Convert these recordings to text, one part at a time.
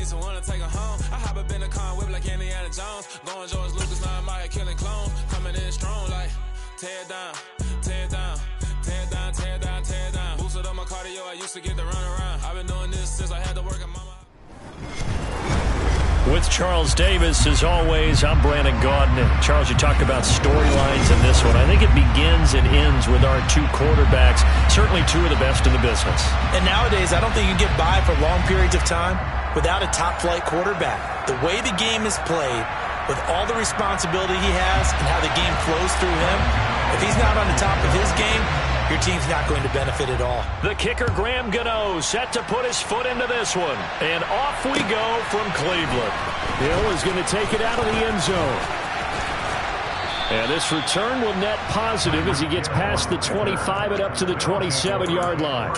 someone to take her home. I hop up in the car and whip like Indiana Jones. Going George Lucas, now I'm out here killing clones. Coming in strong like tear down, tear down, tear down, tear down, tear down. Boosted up my cardio, I used to get to run around. I've been doing this since I had to work at mama. With Charles Davis, as always, I'm Brandon Gaudin. And Charles, you talked about storylines in this one. I think it begins and ends with our two quarterbacks, certainly two of the best in the business. And nowadays, I don't think you can get by for long periods of time without a top-flight quarterback. The way the game is played, with all the responsibility he has and how the game flows through him, if he's not on the top of his game, your team's not going to benefit at all. The kicker, Graham Gano, set to put his foot into this one. And off we go from Cleveland. Hill is going to take it out of the end zone. And this return will net positive as he gets past the 25 and up to the 27-yard line.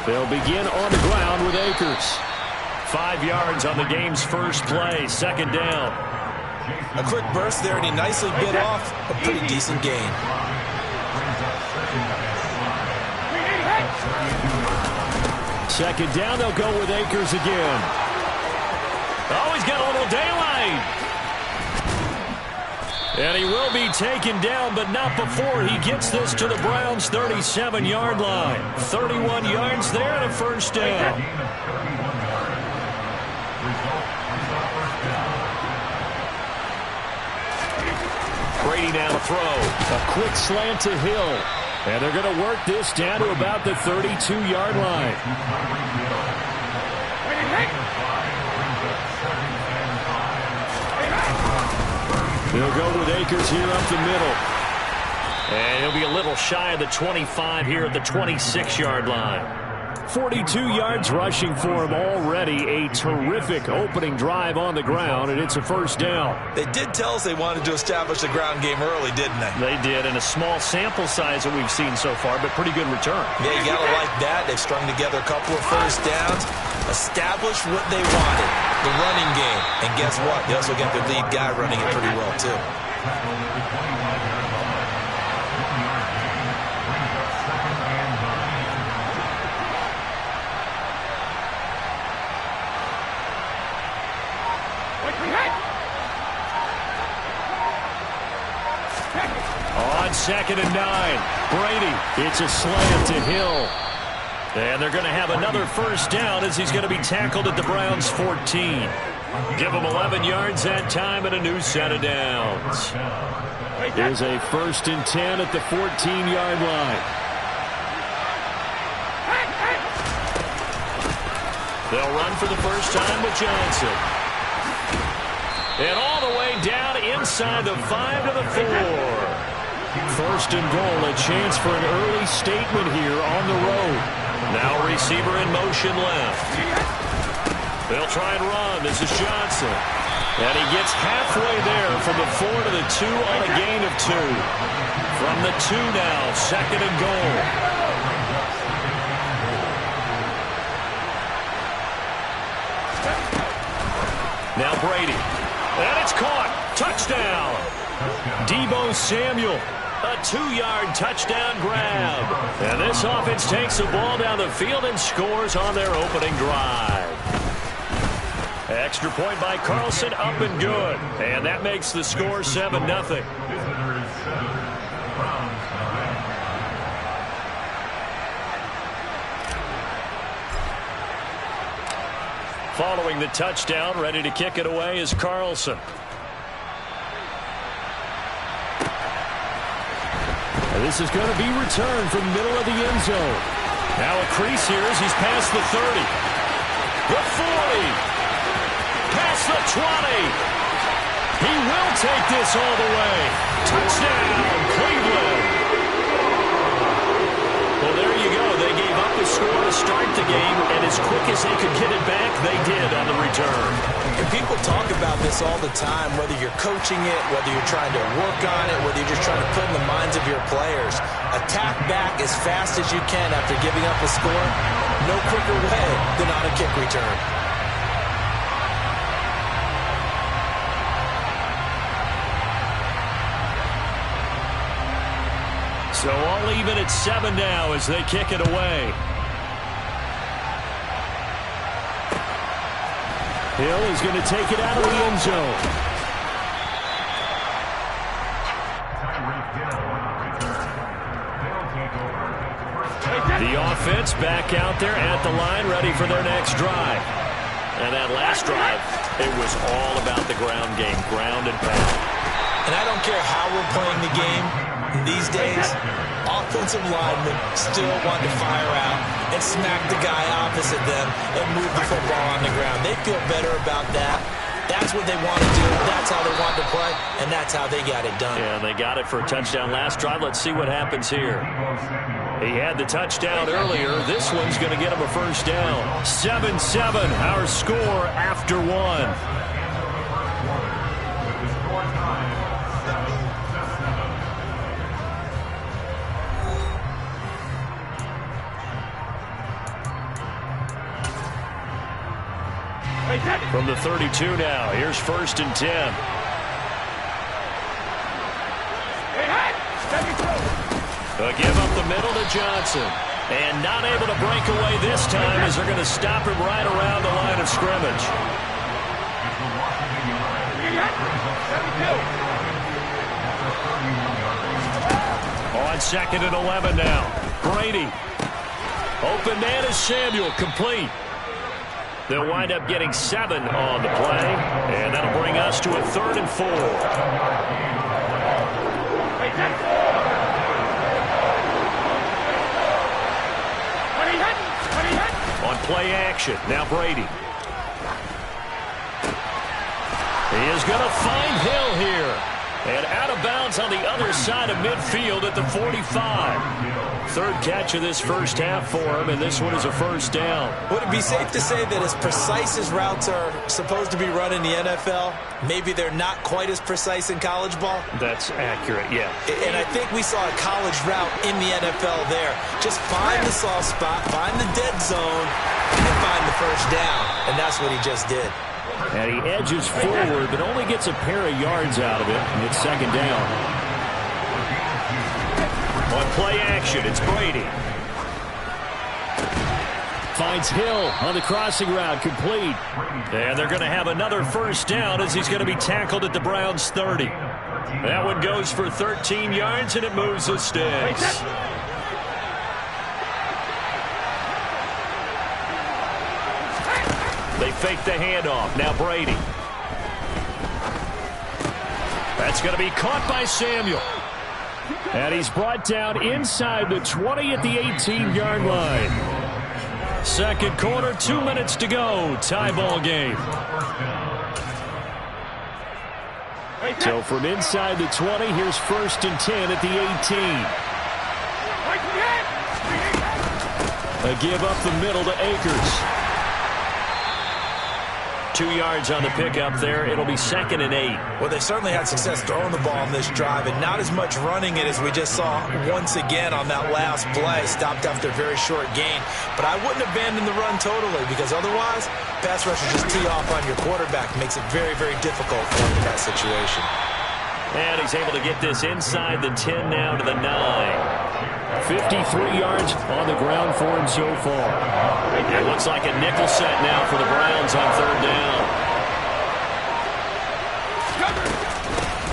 They'll begin on the ground with Akers. 5 yards on the game's first play, second down. A quick burst there, and he nicely bit off a pretty decent gain. Second down, they'll go with Akers again. Oh, he's got a little daylight. And he will be taken down, but not before he gets this to the Browns' 37-yard line. 31 yards there and a first down. Brady now to throw. A quick slant to Hill. And they're going to work this down to about the 32-yard line. They'll go with Akers here up the middle. And he'll be a little shy of the 25 here at the 26-yard line. 42 yards rushing for him already. A terrific opening drive on the ground, and it's a first down. They did tell us they wanted to establish the ground game early, didn't they? They did, and a small sample size that we've seen so far, but pretty good return. Yeah, you got to like that. They've strung together a couple of first downs, established what they wanted, the running game. And guess what? They also got their lead guy running it pretty well, too. On 2nd and 9, Brady. It's a slant to Hill. And they're going to have another first down as he's going to be tackled at the Browns' 14. Give him 11 yards that time and a new set of downs. Here's a 1st and 10 at the 14-yard line. They'll run for the first time with Johnson. And all the way down inside the 5 to the 4. 1st and goal, a chance for an early statement here on the road. Now receiver in motion left. They'll try and run. This is Johnson. And he gets halfway there from the 4 to the 2 on a gain of 2. From the 2 now, 2nd and goal. Now Brady. And it's caught. Touchdown. Deebo Samuel. A 2-yard touchdown grab. And this offense takes the ball down the field and scores on their opening drive. Extra point by Carlson, up and good. And that makes the score 7-0. Following the touchdown, ready to kick it away is Carlson. And this is going to be returned from middle of the end zone. Now a crease here as he's past the 30. The 40. Past the 20. He will take this all the way. Touchdown, Cleveland. Well, there you go. They gave up the score to start the game, and as quick as they could get it back, they did on the return. And people talk about this all the time, whether you're coaching it, whether you're trying to work on it, whether you're just trying to put in the minds of your players. attack back as fast as you can after giving up a score. No quicker way than on a kick return. So all even at 7 now as they kick it away. Hill is going to take it out of the end zone. The offense back out there at the line, ready for their next drive. And that last drive, it was all about the ground game, ground and pound. And I don't care how we're playing the game these days, offensive linemen still want to fire out and smack the guy opposite them and move the football on the ground. They feel better about that. That's what they want to do. That's how they want to play, and that's how they got it done. Yeah, they got it for a touchdown last drive. Let's see what happens here. He had the touchdown earlier. This one's going to get him a first down. 7-7, our score after 1. From the 32 now, here's 1st and 10. A give up the middle to Johnson. And not able to break away this time as they're going to stop him right around the line of scrimmage. On 2nd and 11 now. Brady. Open man is Samuel, complete. They'll wind up getting 7 on the play, and that'll bring us to a 3rd and 4. On play action, now Brady. He is going to find Hill here. And out of bounds on the other side of midfield at the 45. 3rd catch of this first half for him, and this one is a first down. Would it be safe to say that as precise as routes are supposed to be run in the NFL, maybe they're not quite as precise in college ball? That's accurate, yeah. And I think we saw a college route in the NFL there. Just find the soft spot, find the dead zone, and find the first down. And that's what he just did. And he edges forward, but only gets a pair of yards out of it, and it's 2nd down. On play action, it's Brady. Finds Hill on the crossing route, complete. And they're going to have another first down as he's going to be tackled at the Browns' 30. That one goes for 13 yards, and it moves the sticks. They fake the handoff. Now Brady. That's going to be caught by Samuel. And he's brought down inside the 20 at the 18-yard line. 2nd quarter, 2 minutes to go. Tie ball game. So from inside the 20, here's 1st and 10 at the 18. A give up the middle to Akers. 2 yards on the pickup there. It'll be 2nd and 8. Well, they certainly had success throwing the ball on this drive, and not as much running it as we just saw once again on that last play. Stopped after a very short gain. But I wouldn't abandon the run totally, because otherwise, pass rushers just tee off on your quarterback. Makes it very, very difficult for him in that situation. And he's able to get this inside the 10 now to the 9. 53 yards on the ground for him so far. It looks like a nickel set now for the Browns on 3rd down.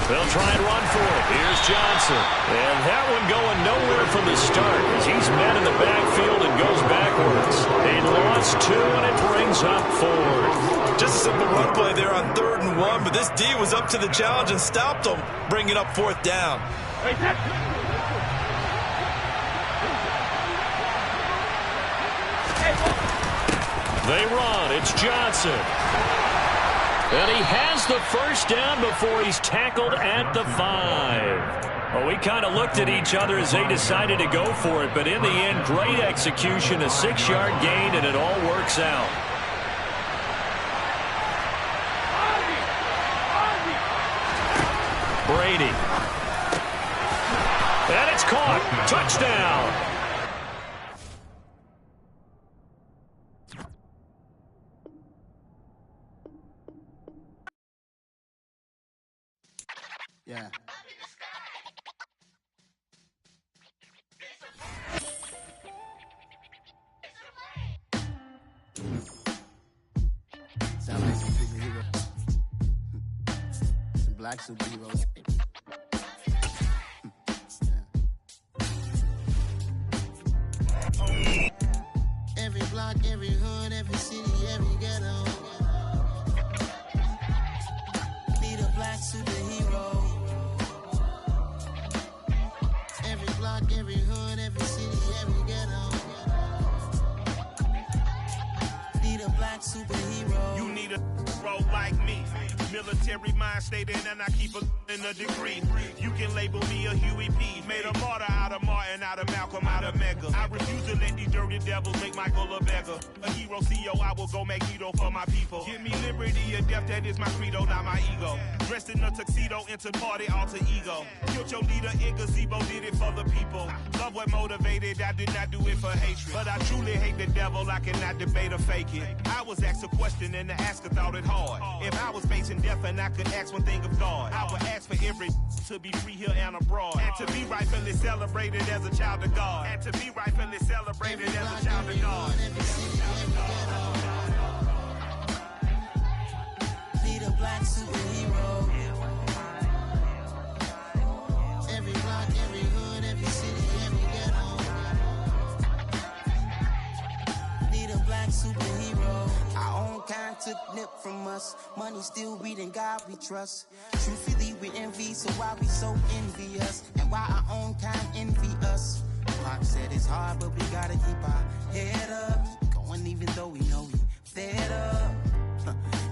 They'll try and run for it. Here's Johnson. And that one going nowhere from the start as he's met in the backfield and goes backwards. They lost 2, and it brings up 4. Just a simple run play there on 3rd and 1, but this D was up to the challenge and stopped them, bringing up 4th down. They run. It's Johnson. And he has the first down before he's tackled at the 5. Well, we kind of looked at each other as they decided to go for it, but in the end, great execution, a 6-yard gain, and it all works out. Brady. And it's caught. Touchdown! Yeah. Sound like some superheroes. Some black superheroes. Every block, every hood, every city, every ghetto. Need a black superhero. Every block, every hood, every city, every ghetto. Need a black superhero. You need a hero like me. Military mind stated, and I keep in a degree. You can label me a Huey P. Made a martyr out of Martin, out of Malcolm, out of Mega. I refuse to let these dirty devils make Michael a beggar. A hero CEO, I will go Magneto for my people. Give me liberty or death, that is my credo, not my ego. Dressed in a tuxedo, into party, alter ego. Killed your leader in gazebo, did it for the people. Love what motivated, I did not do it for hatred. But I truly hate the devil, I cannot debate or fake it. I was asked a question and the asker thought it hard. If I was facing death and I could ask one thing of God, I would ask for every to be free here and abroad. And to be rightfully celebrated as a child of God. And to be rightfully celebrated as a child of God. Need a black superhero. Every block, every hood, every city, every ghetto. Need a black superhero. Our own kind took nip from us. Money still reading God we trust. Truthfully we envy, so why we so envious? And why our own kind envy us? Pac said it's hard, but we gotta keep our head up. Keep going even though we know we fed up.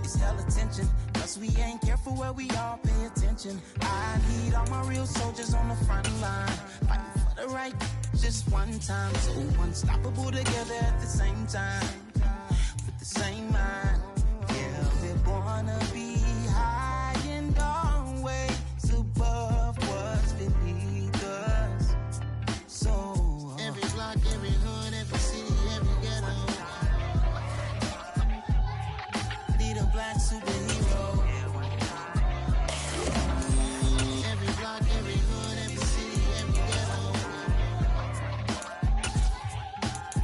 It's hell attention, cause we ain't careful where we all pay attention. I need all my real soldiers on the front line, fighting for the right just one time. So unstoppable together at the same time, with the same mind. Yeah, we wanna be high and always above what's beneath us. So every block, every hood, every city, every ghetto. Need a black superhero. Every block, every hood, every city, every ghetto.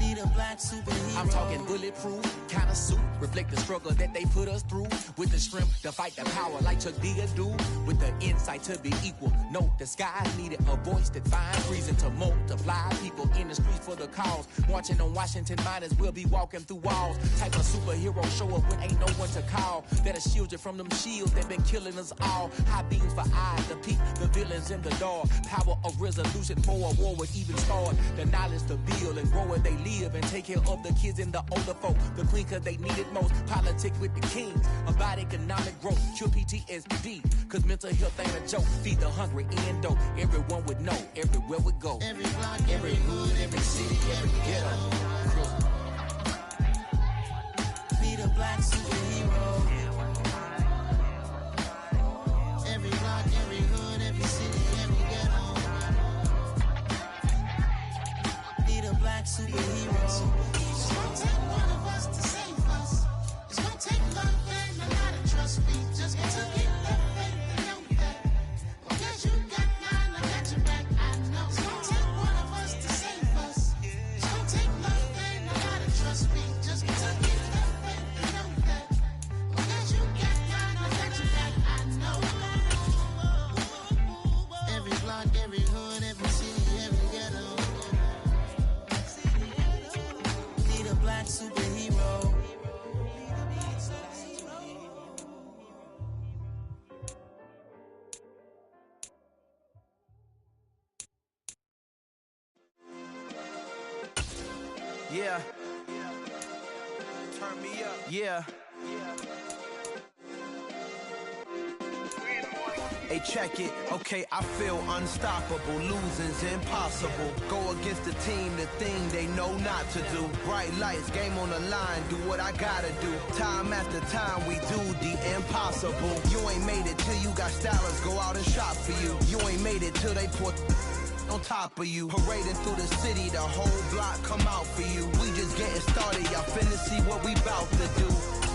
Need a black superhero. I'm talking bulletproof, kind of suit, reflect the struggle that they put us through. With the strength to fight the power like Chuck D do. With the insight to be equal. Note the skies needed a voice that finds reason to multiply. People in the streets for the cause. Marching on Washington, might as well be walking through walls. Type of superhero show up when ain't no one to call. That'll shield you from them shields that been killing us all. High beams for eyes to peek the villains in the door. Power of resolution for a war would even start. The knowledge to build and grow where they live and take care of the kids and the older folk. The queen cause they need it most. Politics with the kings. About economic growth. Cure PTSD. Cause mental health ain't a joke. Feed the hungry and dope. Everyone would know. Everywhere we go. Every block, every hood, every city, every ghetto. Need a black superhero. Every block, every hood, every city, every ghetto. Need a black superhero. It's gonna take one of us to save us. It's gonna take love and a lot of trust. We just got to get that faith and know that. Because you got mine, I got your back. I know. It's gonna take one of us to save us. It's gonna take love and a lot of trust. We just got to get that faith and know that. Because you got mine, I got your back. I know. Every block, every hood, every city, every ghetto. Need a black superhero. Yeah. Turn me up. Yeah. Hey, check it. Okay, I feel unstoppable. Losing's impossible. Go against the team, the thing they know not to do. Bright lights, game on the line. Do what I gotta do. Time after time, we do the impossible. You ain't made it till you got stylers go out and shop for you. You ain't made it till they pour on top of you. Parading through the city, the whole block come out for you. We just getting started, y'all finna see what we bout to do.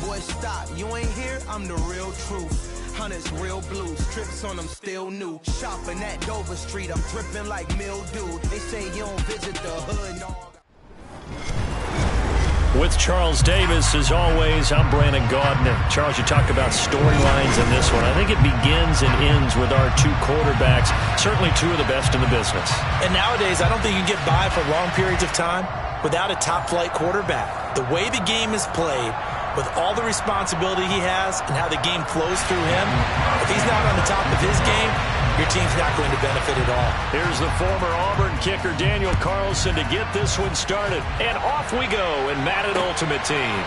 Boy, stop, you ain't here, I'm the real truth. Hunters, real blues, strips on them still new. Shopping at Dover Street, I'm dripping like mildew. They say you don't visit the hood, no. With Charles Davis, as always, I'm Brandon Gaudin. Charles, you talk about storylines in this one. I think it begins and ends with our two quarterbacks, certainly two of the best in the business. And nowadays, I don't think you can get by for long periods of time without a top-flight quarterback. The way the game is played, with all the responsibility he has and how the game flows through him, if he's not on the top of his game, your team's not going to benefit at all. Here's the former Auburn kicker, Daniel Carlson, to get this one started. And off we go in Madden Ultimate Team.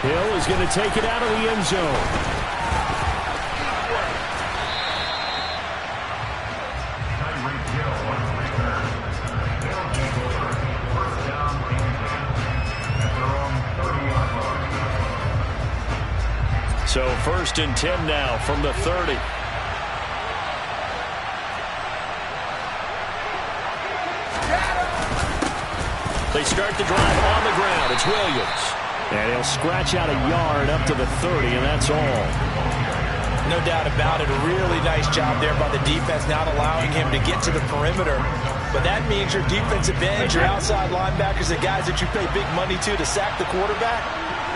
Hill is going to take it out of the end zone. So 1st and 10 now from the 30. They start the drive on the ground. It's Williams. And he'll scratch out a yard up to the 30, and that's all. No doubt about it. A really nice job there by the defense, not allowing him to get to the perimeter. But that means your defensive ends, your outside linebackers, the guys that you pay big money to sack the quarterback,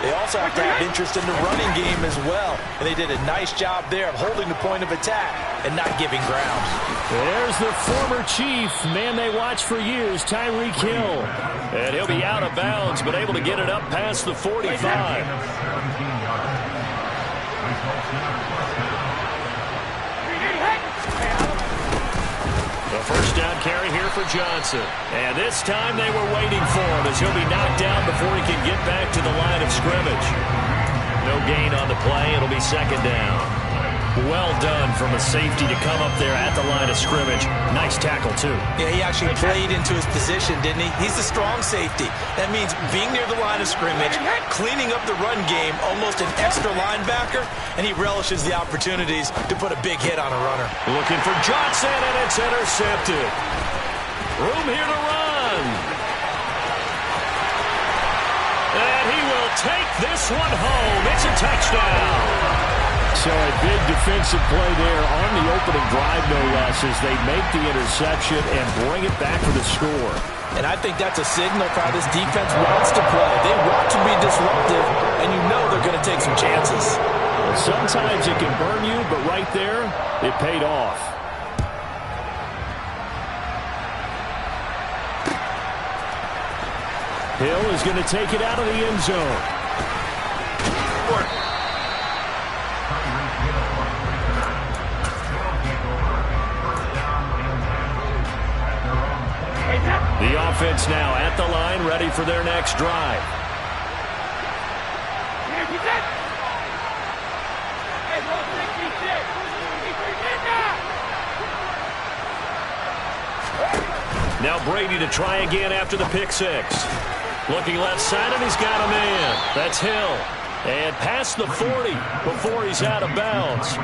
they also have to have interest in the running game as well. And they did a nice job there of holding the point of attack and not giving ground. There's the former Chief, man they watched for years, Tyreek Hill. And he'll be out of bounds, but able to get it up past the 45. The first down carry here for Johnson. And this time they were waiting for him as he'll be knocked down before he can get back to the line of scrimmage. No gain on the play. It'll be second down. Well done from a safety to come up there at the line of scrimmage. Nice tackle, too. Yeah, he actually played into his position, didn't he? He's a strong safety. That means being near the line of scrimmage, cleaning up the run game, almost an extra linebacker, and he relishes the opportunities to put a big hit on a runner. Looking for Johnson, and it's intercepted. Room here to run. And he will take this one home. It's a touchdown. So a big defensive play there on the opening drive, no less, as they make the interception and bring it back for the score. And I think that's a signal for how this defense wants to play. They want to be disruptive, and you know they're going to take some chances. Well, sometimes it can burn you, but right there, it paid off. Hill is going to take it out of the end zone. The offense now at the line, ready for their next drive. Now Brady to try again after the pick six. Looking left side, and he's got a man. That's Hill. And past the 40 before he's out of bounds.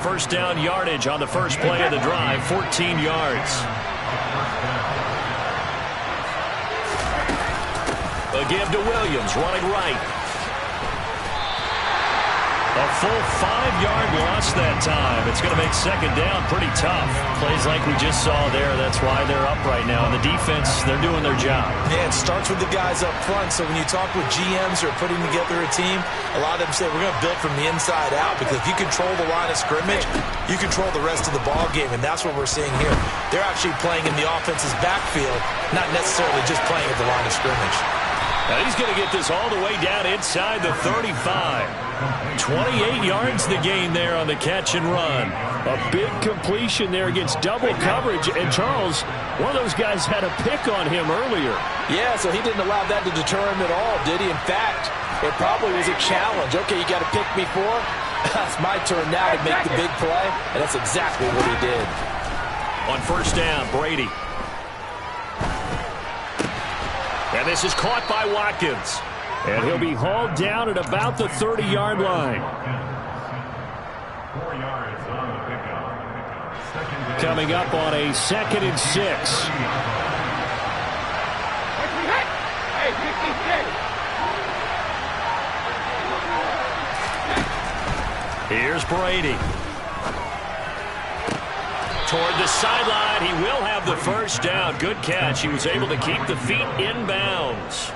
First down yardage on the first play of the drive, 14 yards. A give to Williams, running right. A full 5-yard loss that time. It's going to make second down pretty tough. Plays like we just saw there. That's why they're up right now. And the defense, they're doing their job. Yeah, it starts with the guys up front. So when you talk with GMs who are putting together a team, a lot of them say we're going to build from the inside out, because if you control the line of scrimmage, you control the rest of the ball game. And that's what we're seeing here. They're actually playing in the offense's backfield, not necessarily just playing at the line of scrimmage. Now he's going to get this all the way down inside the 35. 28 yards the gain there on the catch and run. A big completion there against double coverage. And Charles, one of those guys had a pick on him earlier. Yeah, so he didn't allow that to deter him at all, did he? In fact, it probably was a challenge. Okay, you got to pick me for? It's my turn now to make the big play. And that's exactly what he did. On first down, Brady. And this is caught by Watkins. And he'll be hauled down at about the 30-yard line. coming up on a 2nd and 6. Here's Brady. Toward the sideline, he will have the first down. Good catch. He was able to keep the feet in bounds.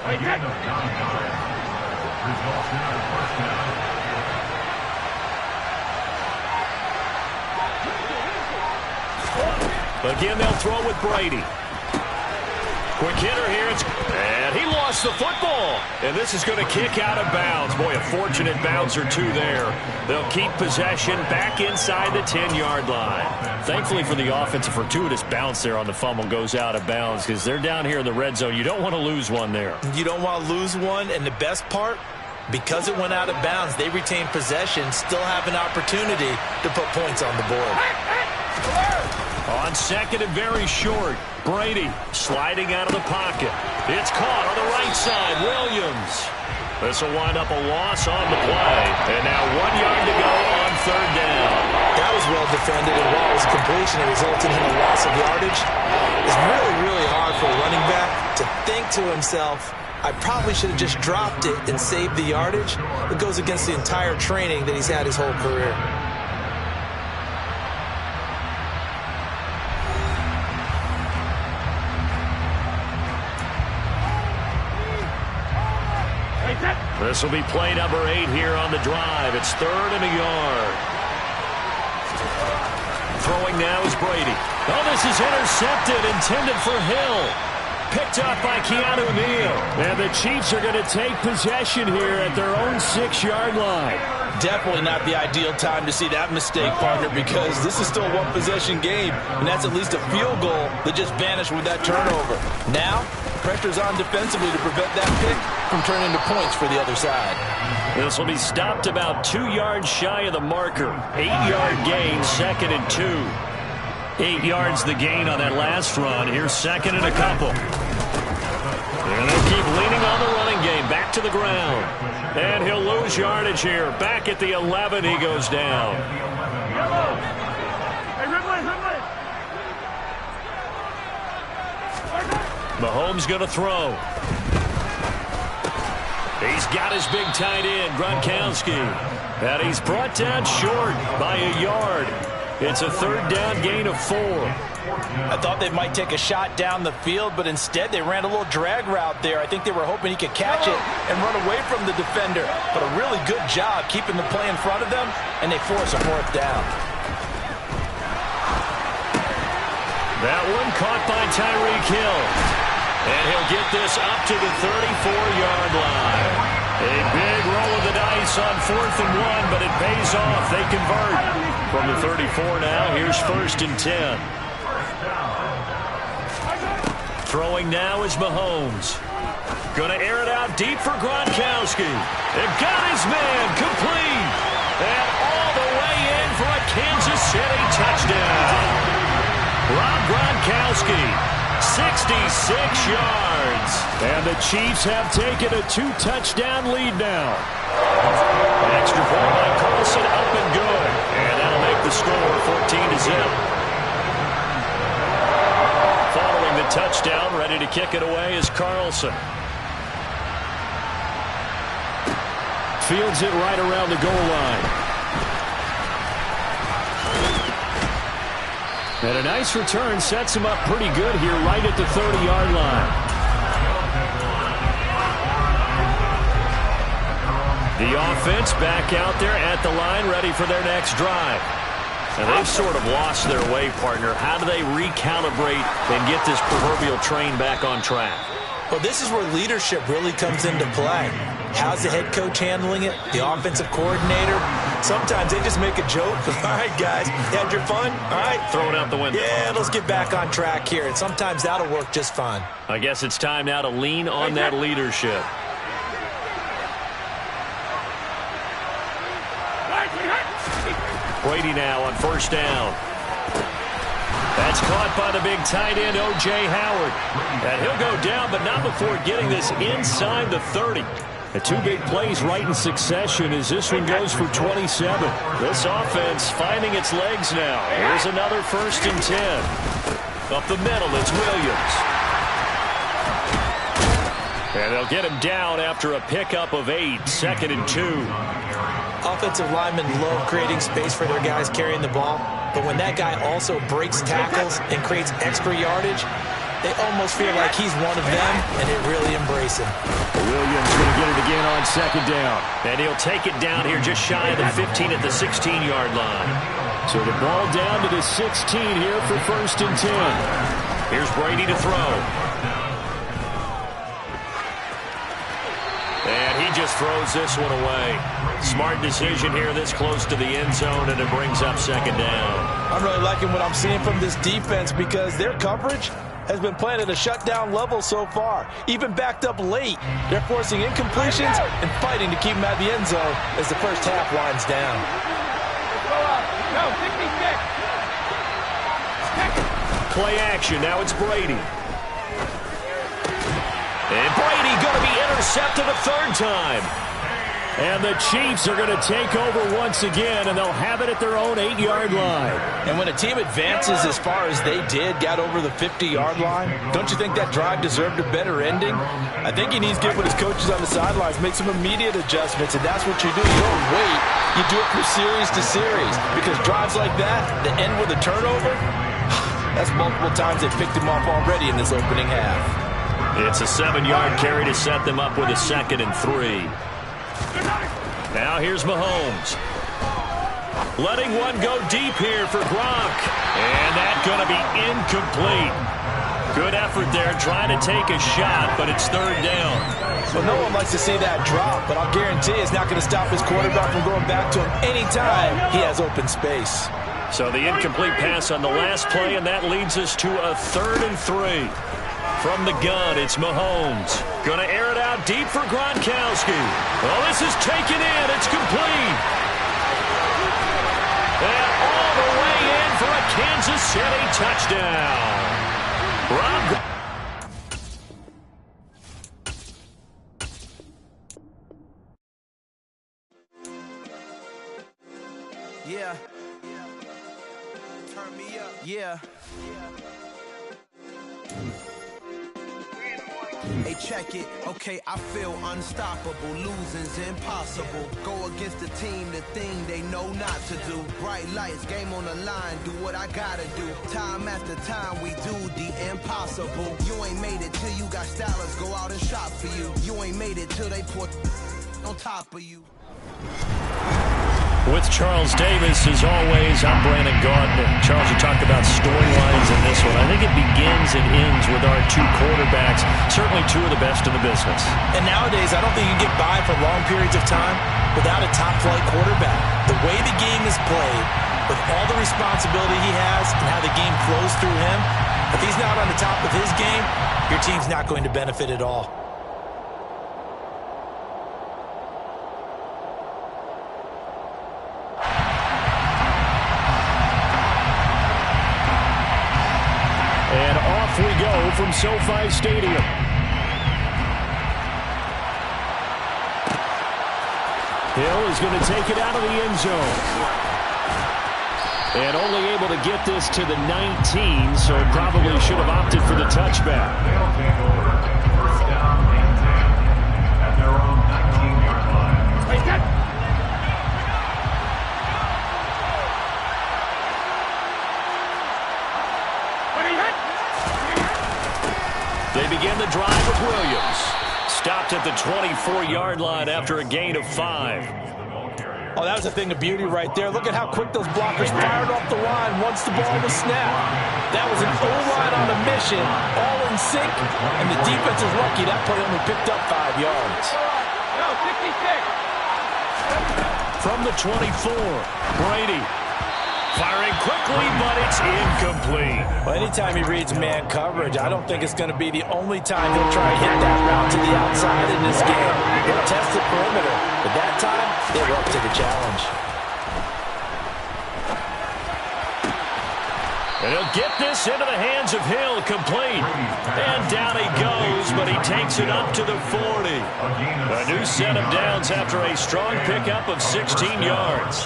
Again, they'll throw with Brady. Quick hitter here, and he lost the football. And this is going to kick out of bounds. Boy, a fortunate bounce or two there. They'll keep possession back inside the 10-yard line. Thankfully for the offense, a fortuitous bounce there on the fumble goes out of bounds because they're down here in the red zone. You don't want to lose one there. You don't want to lose one, and the best part, because it went out of bounds, they retain possession, still have an opportunity to put points on the board. On 2nd and very short, Brady sliding out of the pocket. It's caught on the right side, Williams. This will wind up a loss on the play. And now 1 yard to go on 3rd down. That was well defended, and while it was completion, it resulted in a loss of yardage. It's really, really hard for a running back to think to himself, I probably should have just dropped it and saved the yardage. It goes against the entire training that he's had his whole career. This will be play number 8 here on the drive. It's 3rd and a yard. Throwing now is Brady. Oh, this is intercepted, intended for Hill. Picked up by Keanu Neal. And the Chiefs are going to take possession here at their own 6-yard line. Definitely not the ideal time to see that mistake, partner, because this is still a one-possession game, and that's at least a field goal that just vanished with that turnover. Now, pressure's on defensively to prevent that pick from turning into points for the other side. This will be stopped about 2 yards shy of the marker. 8-yard gain, 2nd and 2. 8 yards the gain on that last run. Here's 2nd and a couple. And they'll keep leaning on the running game. Back to the ground. And he'll lose yardage here. Back at the 11, he goes down. Mahomes going to throw. He's got his big tight end, Gronkowski. And he's brought down short by a yard. It's a 3rd down gain of 4. I thought they might take a shot down the field, but instead they ran a little drag route there. I think they were hoping he could catch it and run away from the defender. But a really good job keeping the play in front of them, and they force a 4th down. That one caught by Tyreek Hill. And he'll get this up to the 34-yard line. A big roll of the dice on 4th and 1, but it pays off. They convert. From the 34 now, here's 1st and 10. Throwing now is Mahomes. Going to air it out deep for Gronkowski. And got his man complete. And all the way in for a Kansas City touchdown. Rob Gronkowski, 66 yards. And the Chiefs have taken a 2-touchdown lead now. An extra point by Carlson, up and good. And that'll make the score 14-0. Following the touchdown, ready to kick it away is Carlson. Fields it right around the goal line. And a nice return sets him up pretty good here right at the 30-yard line. The offense back out there at the line, ready for their next drive. And they've sort of lost their way, partner. How do they recalibrate and get this proverbial train back on track? Well, this is where leadership really comes into play. How's the head coach handling it? The offensive coordinator? Sometimes they just make a joke. All right, guys, you had your fun? All right. Throw it out the window. Yeah, let's get back on track here. And sometimes that'll work just fine. I guess it's time now to lean on that leadership. Brady now on 1st down. That's caught by the big tight end, O.J. Howard. And he'll go down, but not before getting this inside the 30. The two big plays right in succession as this one goes for 27. This offense finding its legs now. Here's another 1st and 10. Up the middle, it's Williams. And they'll get him down after a pickup of 8, 2nd and 2. Offensive linemen love creating space for their guys carrying the ball, but when that guy also breaks tackles and creates extra yardage, they almost feel like he's one of them, and they really embrace him. Williams going to get it again on 2nd down. And he'll take it down here just shy of the 15 at the 16-yard line. So the ball down to the 16 here for 1st and 10. Here's Brady to throw. And he just throws this one away. Smart decision here this close to the end zone, and it brings up 2nd down. I'm really liking what I'm seeing from this defense because their coverage has been playing at a shutdown level so far. Even backed up late, they're forcing incompletions and fighting to keep them at the end zone as the first half winds down. Play action, now it's Brady. And Brady going to be intercepted a 3rd time. And the Chiefs are going to take over once again, and they'll have it at their own 8-yard line. And when a team advances as far as they did, got over the 50-yard line, don't you think that drive deserved a better ending? I think he needs to get with his coaches on the sidelines, make some immediate adjustments, and that's what you do. You don't wait. You do it from series to series, because drives like that end with a turnover, that's multiple times they picked him off already in this opening half. It's a 7-yard carry to set them up with a 2nd and 3. Now here's Mahomes. Letting one go deep here for Gronk. And that's going to be incomplete. Good effort there trying to take a shot, but it's 3rd down. Well, no one likes to see that drop, but I'll guarantee it's not going to stop his quarterback from going back to him anytime he has open space. So the incomplete pass on the last play, and that leads us to a 3rd and 3. From the gun, it's Mahomes. Going to air it out deep for Gronkowski. Well, this is taken in. It's complete. And all the way in for a Kansas City touchdown. Rob. Yeah. Turn me up. Yeah. Hey, check it. Okay, I feel unstoppable. Losing's impossible. Go against the team, the thing they know not to do. Bright lights, game on the line. Do what I gotta do. Time after time, we do the impossible. You ain't made it till you got stylers go out and shop for you. You ain't made it till they put on top of you. With Charles Davis, as always, I'm Brandon Gardner. Charles, you talked about storylines in this one. I think it begins and ends with our two quarterbacks, certainly two of the best in the business. And nowadays, I don't think you can get by for long periods of time without a top-flight quarterback. The way the game is played, with all the responsibility he has and how the game flows through him, if he's not on the top of his game, your team's not going to benefit at all. And off we go from SoFi Stadium. Hill is going to take it out of the end zone. And only able to get this to the 19, so probably should have opted for the touchback. First down and 10 at their own 19-yard line. They begin the drive with Williams. Stopped at the 24-yard line after a gain of 5. Oh, that was a thing of beauty right there. Look at how quick those blockers fired off the line once the ball was snapped. That was an O-line on a mission, all in sync, and the defense is lucky that play only picked up 5 yards. From the 24, Brady. Firing quickly, but it's incomplete. Well, anytime he reads man coverage, I don't think it's going to be the only time he'll try and hit that route to the outside in this game. He'll test the perimeter, but that time, they were up to the challenge. And he'll get this into the hands of Hill, complete. And down he goes, but he takes it up to the 40. A new set of downs after a strong pickup of 16 yards.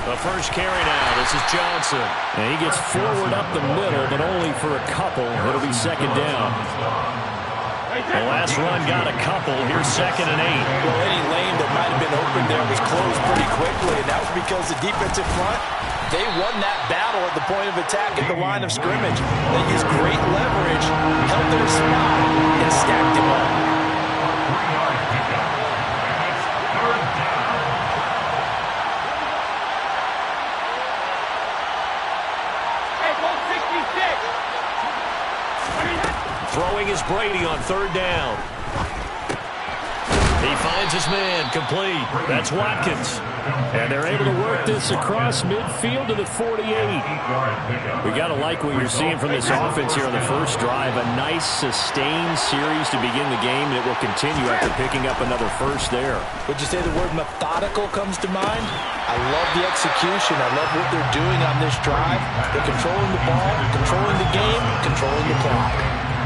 The first carry now. This is Johnson. And he gets forward up the middle, but only for a couple. It'll be second down. The last run got a couple. Here's 2nd and 8. Well, any lane that might have been open there was closed pretty quickly, and that was because the defensive front, they won that battle at the point of attack at the line of scrimmage. They used great leverage, held their spot, and stacked him up. Throwing is Brady on 3rd down. He finds his man, complete. That's Watkins. And they're able to work this across midfield to the 48. We got to like what you're seeing from this offense here on the first drive. A nice, sustained series to begin the game, and it will continue after picking up another first there. Would you say the word methodical comes to mind? I love the execution. I love what they're doing on this drive. They're controlling the ball, controlling the game, controlling the clock.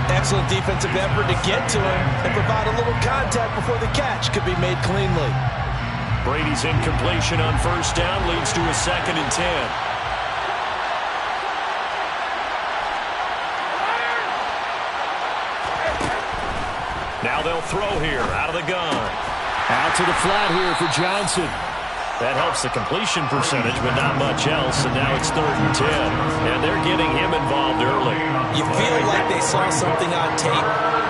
Excellent defensive effort to get to him and provide a little contact before the catch could be made cleanly. Brady's incompletion on 1st down leads to a 2nd and 10. Now they'll throw here out of the gun. Out to the flat here for Johnson. That helps the completion percentage, but not much else, and now it's 3rd and 10. And they're getting him involved early. You feel like they saw something on tape,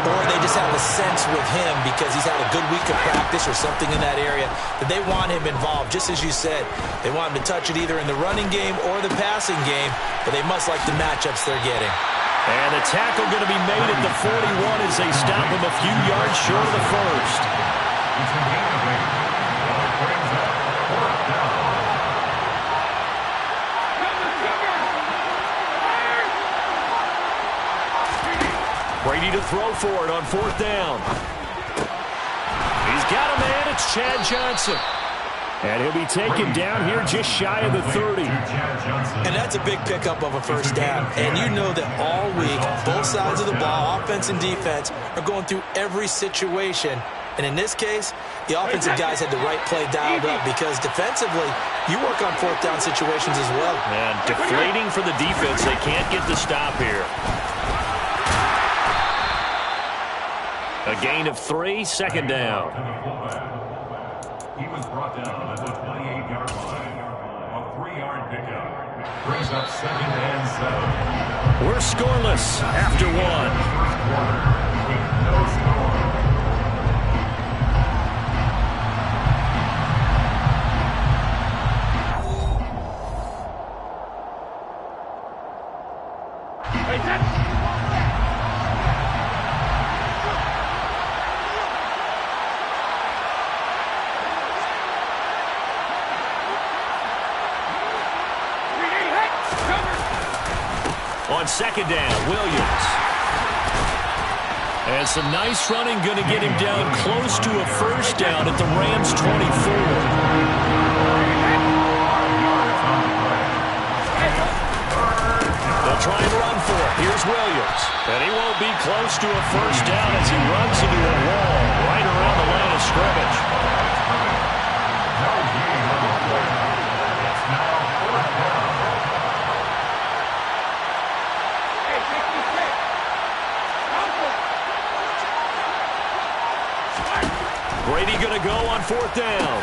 or they just have a sense with him because he's had a good week of practice or something in that area that they want him involved. Just as you said, they want him to touch it either in the running game or the passing game, but they must like the matchups they're getting. And the tackle going to be made at the 41 as they stop him a few yards short of the first. Brady to throw for it on 4th down. He's got a man. It's Chad Johnson. And he'll be taken down here just shy of the 30. And that's a big pickup of a first down. And you know that all week, both sides of the ball, offense and defense, are going through every situation. And in this case, the offensive guys had the right play dialed up because defensively, you work on 4th down situations as well. And deflating for the defense. They can't get the stop here. A gain of 3, 2nd down. He was brought down at the 28-yard line. A 3-yard pickup brings up 2nd and 7. We're scoreless after 1. First quarter with no score. On 2nd down, Williams. And some nice running going to get him down close to a first down at the Rams' 24. They'll try and run for it. Here's Williams. And he won't be close to a first down as he runs into a wall right around the line of scrimmage. Brady going to go on 4th down.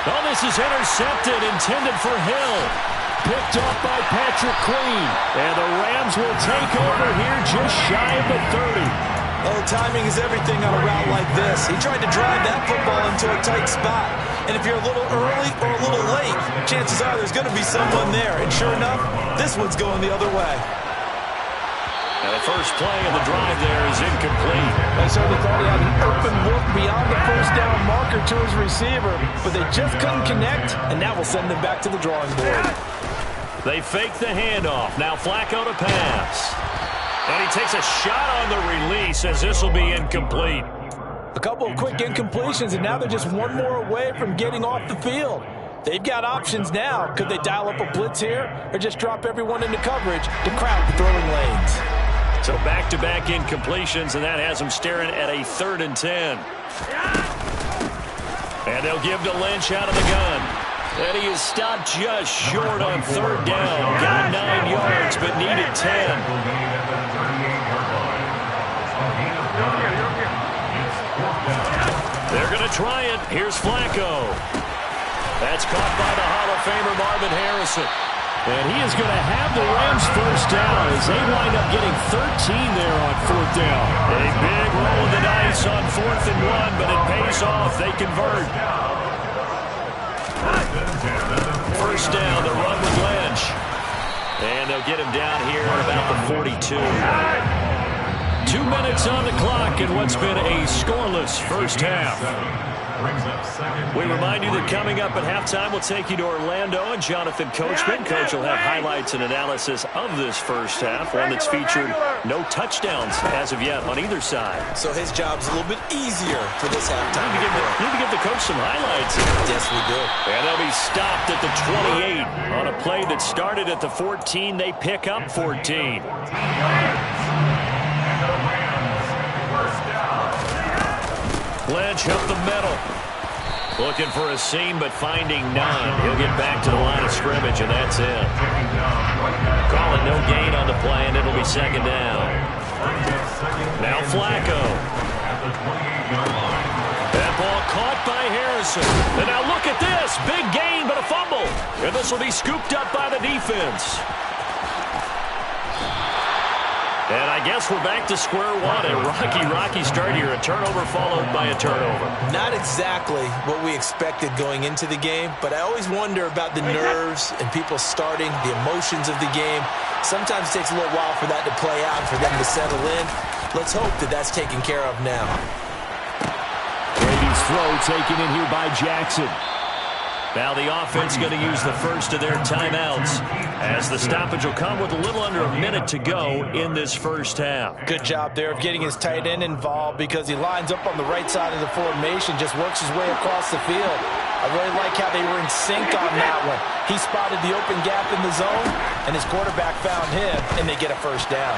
Oh, this is intercepted, intended for Hill. Picked up by Patrick Queen. And the Rams will take over here just shy of the 30. Oh, timing is everything on a route like this. He tried to drive that football into a tight spot. And if you're a little early or a little late, chances are there's going to be someone there. And sure enough, this one's going the other way. And the first play of the drive there is incomplete. They certainly thought he had an open look beyond the first down marker to his receiver, but they just couldn't connect, and that will send them back to the drawing board. They fake the handoff. Now Flacco to pass. And he takes a shot on the release as this will be incomplete. A couple of quick incompletions, and now they're just one more away from getting off the field. They've got options now. Could they dial up a blitz here or just drop everyone into coverage to crowd the throwing lanes? So back-to-back incompletions, and that has them staring at a 3rd and 10. And they'll give to Lynch out of the gun. And he is stopped just short on 3rd down. Got 9 yards, but needed 10. They're going to try it. Here's Flacco. That's caught by the Hall of Famer Marvin Harrison. And he is going to have the Rams first down as they wind up getting 13 there on 4th down. A big roll of the dice on 4th and 1, but it pays off. They convert. First down, the run with Lynch. And they'll get him down here at about the 42. 2 minutes on the clock in what's been a scoreless first half. We remind you that coming up at halftime, we'll take you to Orlando and Jonathan Coachman. Coach will have highlights and analysis of this first half, one that's featured no touchdowns as of yet on either side. So his job's a little bit easier for this halftime. Need to give the coach some highlights. Yes, we do. And they'll be stopped at the 28 on a play that started at the 14. They pick up 14. Lynch up the middle. Looking for a seam, but finding none. He'll get back to the line of scrimmage, and that's it. Call it no gain on the play, and it'll be 2nd down. Now Flacco. That ball caught by Harrison. And now look at this. Big gain, but a fumble. And this will be scooped up by the defense. And I guess we're back to square one. A rocky start here. A turnover followed by a turnover. Not exactly what we expected going into the game, but I always wonder about the nerves and people starting, the emotions of the game. Sometimes it takes a little while for that to play out, for them to settle in. Let's hope that that's taken care of now. Brady's throw taken in here by Jackson. Now the offense going to use the first of their timeouts as the stoppage will come with a little under a minute to go in this first half. Good job there of getting his tight end involved because he lines up on the right side of the formation, just works his way across the field. I really like how they were in sync on that one. He spotted the open gap in the zone, and his quarterback found him, and they get a first down.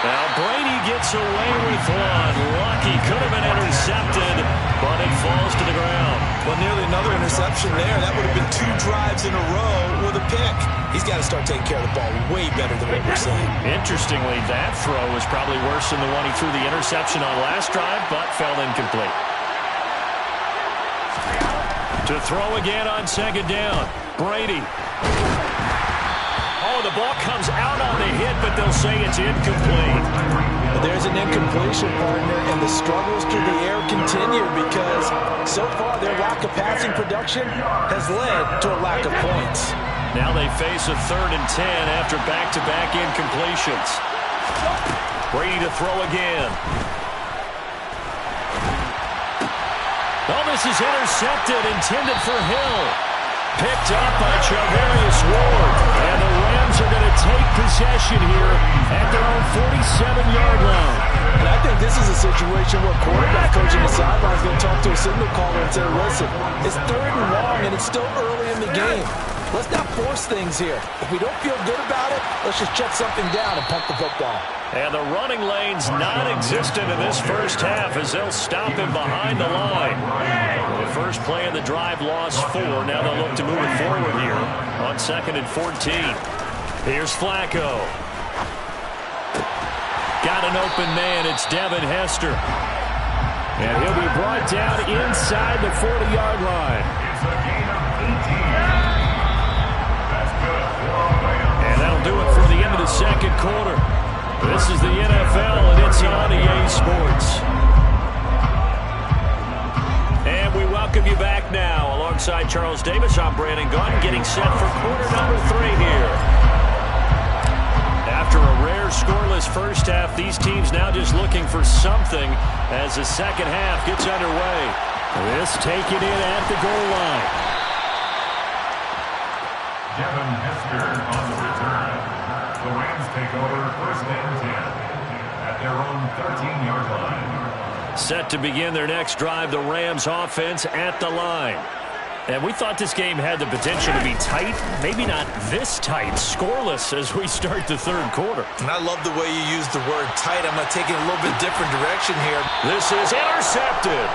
Now Brady gets away with one. Lucky could have been intercepted, but it falls to the ground. Well, nearly another interception there. That would have been 2 drives in a row with a pick. He's got to start taking care of the ball way better than what we're seeing. Interestingly, that throw was probably worse than the one he threw the interception on last drive, but fell incomplete. To throw again on 2nd down. Brady. Oh, the ball comes out on the hit, but they'll say it's incomplete. Well, there's an incompletion, partner, and the struggles through the air continue because so far their lack of passing production has led to a lack of points. Now they face a 3rd and 10 after back-to-back incompletions. Brady to throw again. Oh, this is intercepted, intended for Hill. Picked up by Charvarius Ward. And the Rams are going to take possession here at their own 47-yard line. And I think this is a situation where quarterback coach in the sideline is going to talk to a signal caller and say, listen, it's 3rd and long and it's still early in the game. Let's not force things here. If we don't feel good about it, let's just check something down and pump the football. And the running lane's non-existent in this first half as they'll stop him behind the line. The first play of the drive lost 4. Now they'll look to move it forward here on 2nd and 14. Here's Flacco. Got an open man. It's Devin Hester. And he'll be brought down inside the 40-yard line. And that'll do it for the end of the 2nd quarter. This is the NFL, and it's on EA Sports. And we welcome you back now. Alongside Charles Davis, I'm Brandon Gunn, getting set for quarter number 3 here. After a rare scoreless first half, these teams now just looking for something as the second half gets underway. This taken in at the goal line. Devin Hester on the return. The Rams take over 1st and 10 at their own 13-yard line. Set to begin their next drive, the Rams offense at the line. And we thought this game had the potential to be tight, maybe not this tight, scoreless as we start the third quarter. And I love the way you use the word tight. I'm going to take it a little bit different direction here. This is intercepted.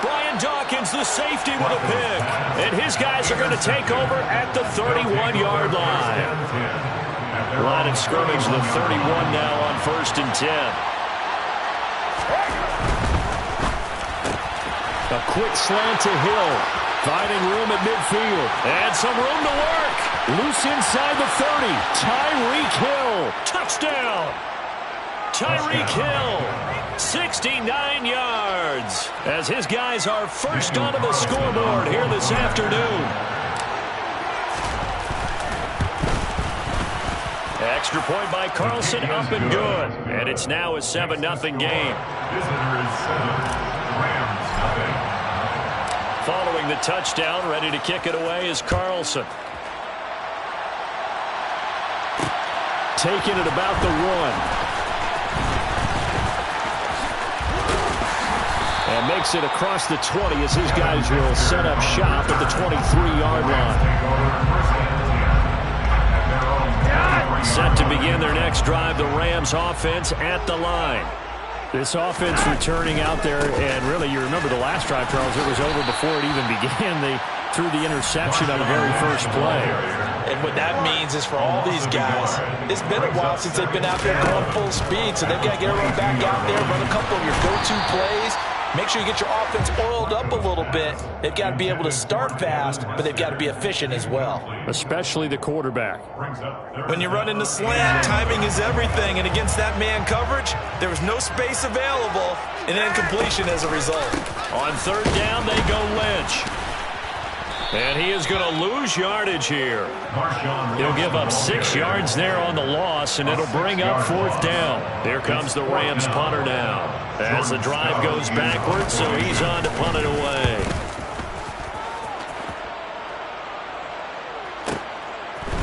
Brian Dawkins, the safety, with a pick. And his guys are going to take over at the 31-yard line. Line of scrimmage, the 31 now on 1st and 10. A quick slant to Hill. Finding room at midfield. And some room to work. Loose inside the 30. Tyreek Hill. Touchdown. Tyreek Hill. 69 yards. As his guys are first onto the scoreboard here this afternoon. Extra point by Carlson, up and good. And it's now a 7-0 game. Visitor is 7. Rams nothing. Following the touchdown, ready to kick it away is Carlson. Taking it about the 1. And makes it across the 20 as his guys will set up shop at the 23-yard line. Set to begin their next drive, the Rams offense at the line. This offense returning out there, and really, you remember the last drive, Charles, it was over before it even began. They threw the interception on the very first play. And what that means is for all these guys, it's been a while since they've been out there going full speed, so they've got to get everyone back out there, run a couple of your go-to plays. Make sure you get your offense oiled up a little bit. They've got to be able to start fast, but they've got to be efficient as well. Especially the quarterback. When you run into slant, timing is everything, and against that man coverage, there was no space available, and incompletion as a result. On 3rd down, they go Lynch. And he is going to lose yardage here. He'll give up 6 yards there on the loss, and it'll bring up 4th down. Here comes the Rams punter now. As the drive goes backwards, so he's on to punt it away.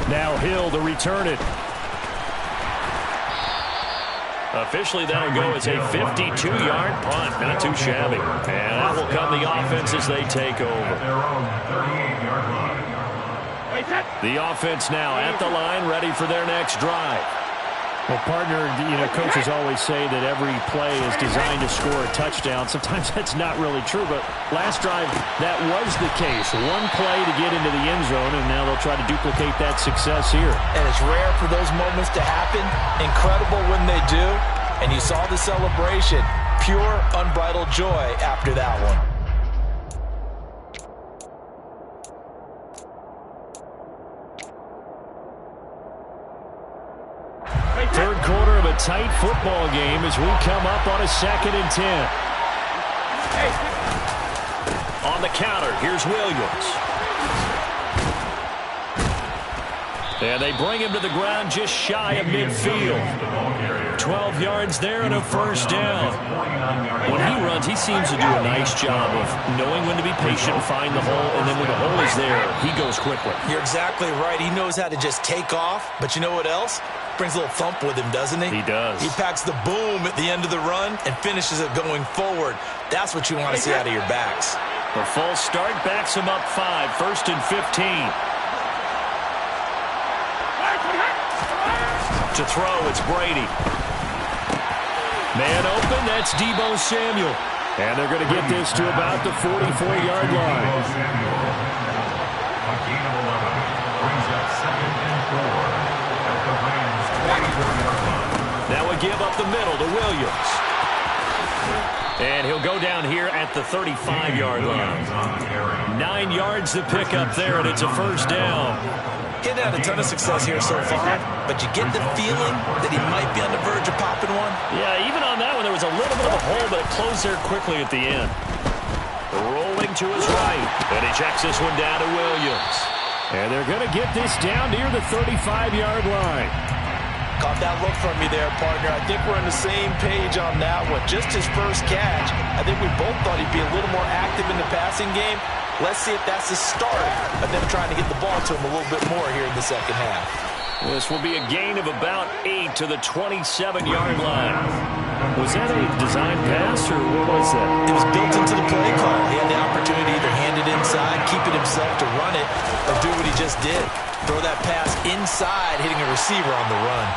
Now Hill to return it. Officially, that'll go as a 52-yard punt. Not too shabby. And that will come the offense as they take over. The offense now at the line, ready for their next drive. Well, partner, you know, coaches always say that every play is designed to score a touchdown. Sometimes that's not really true, but last drive, that was the case. One play to get into the end zone, and now they'll try to duplicate that success here. And it's rare for those moments to happen. Incredible when they do. And you saw the celebration. Pure, unbridled joy after that one. Third quarter of a tight football game as we come up on a 2nd and 10. On the counter, here's Williams. And they bring him to the ground just shy of midfield. 12 yards there and a 1st down. When he runs, he seems to do a nice job of knowing when to be patient, find the hole, and then when the hole is there, he goes quickly. You're exactly right. He knows how to just take off. But you know what else? Brings a little thump with him, doesn't he? He does. He packs the boom at the end of the run and finishes it going forward. That's what you want to see out of your backs. The false start backs him up 5, 1st and 15. To throw, it's Brady. Man open, that's Deebo Samuel. And they're going to get this to about the 44-yard line. A gain of 11 brings up 2nd and 4 at the Rams' 44-yard line. Now we give up the middle to Williams. And he'll go down here at the 35-yard line. 9 yards to pick up there, and it's a 1st down. Getting had a ton of success here so far, but you get the feeling that he might be on the verge of popping one. Yeah, even on that one, there was a little bit of a hole, but it closed there quickly at the end. Rolling to his right, and he checks this one down to Williams. And they're going to get this down near the 35-yard line. Caught that look from you there, partner. I think we're on the same page on that one. Just his first catch. I think we both thought he'd be a little more active in the passing game. Let's see if that's the start of them trying to get the ball to him a little bit more here in the second half. This will be a gain of about 8 to the 27-yard line. Was that a design pass, or what was that? It was built into the play call. He had the opportunity to either hand it inside, keep it himself to run it, or do what he just did. Throw that pass inside, hitting a receiver on the run.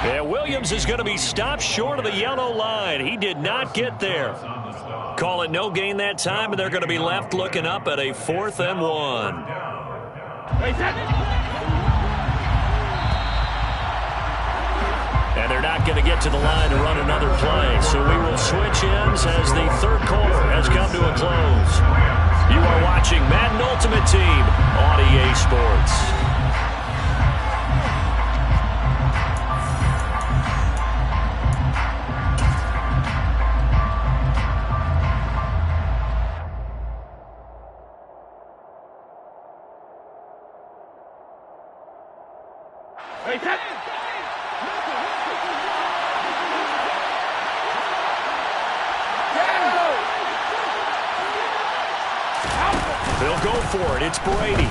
Yeah, Williams is going to be stopped short of the yellow line. He did not get there. Call it no gain that time, and they're going to be left looking up at a 4th and 1. And they're not going to get to the line to run another play. So we will switch ends as the third quarter has come to a close. You are watching Madden Ultimate Team on EA Sports. They'll go for it. It's Brady.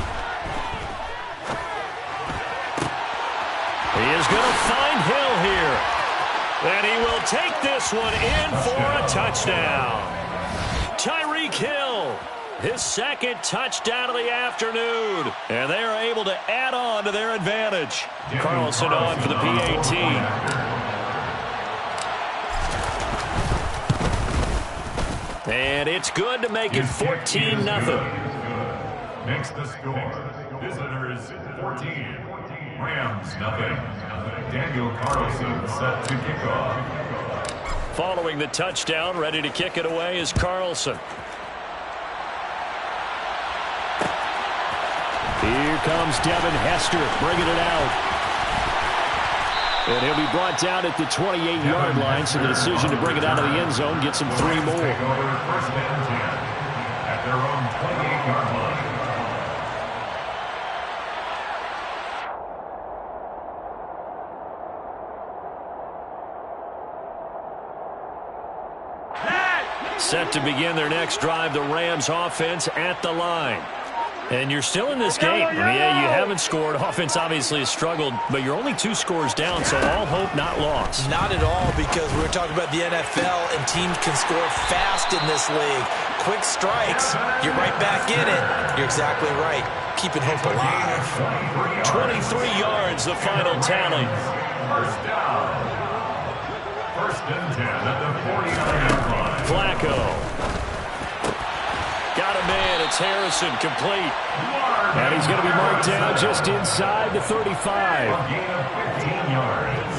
He is going to find Hill here. And he will take this one in for a touchdown. Tyreek Hill, his second touchdown of the afternoon. And they are able to add on to their advantage. Carlson on for the PAT. And it's good to make it 14-0. Makes the score. Visitors 14. Rams nothing. Daniel Carlson set to kick off. Following the touchdown, ready to kick it away is Carlson. Here comes Devin Hester bringing it out. And he'll be brought down at the 28-yard line, so the decision to bring it out of the end zone gets him 3 more. Take over 1st and 10 at their own 28-yard line. Set to begin their next drive, the Rams offense at the line. And you're still in this game. Yeah, you haven't scored. Offense obviously has struggled, but you're only 2 scores down, so all hope not lost. Not at all, because we were talking about the NFL, and teams can score fast in this league. Quick strikes, you're right back in it. You're exactly right. Keeping hope alive. 23 yards, the final tally. First down. 1st and 10 at the 49-yard line. Flacco. Got a man. It's Harrison, complete. And he's going to be marked down just inside the 35. A gain of 15 yards.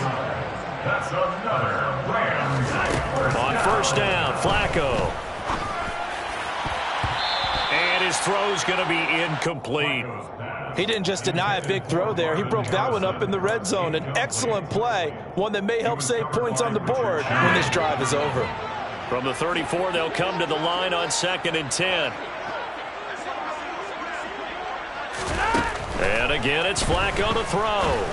That's another Rams first On first down, Flacco. And his throw's going to be incomplete. He didn't just deny a big throw there. He broke that one up in the red zone. An excellent play, one that may help save points on the board when this drive is over. From the 34, they'll come to the line on 2nd and 10. And again, it's Flacco to throw.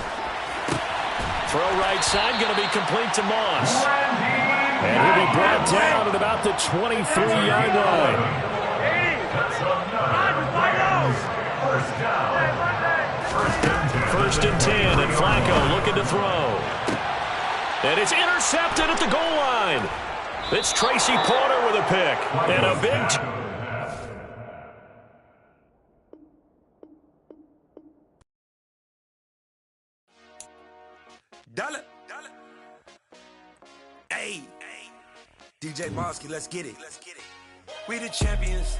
Throw right side, going to be complete to Moss. And he'll be brought down at about the 23-yard line. First and 10, and Flacco looking to throw. And it's intercepted at the goal line. It's Tracy Porter with a pick. And a big... Dollar. Hey. DJ Mosky, let's get it. We the champions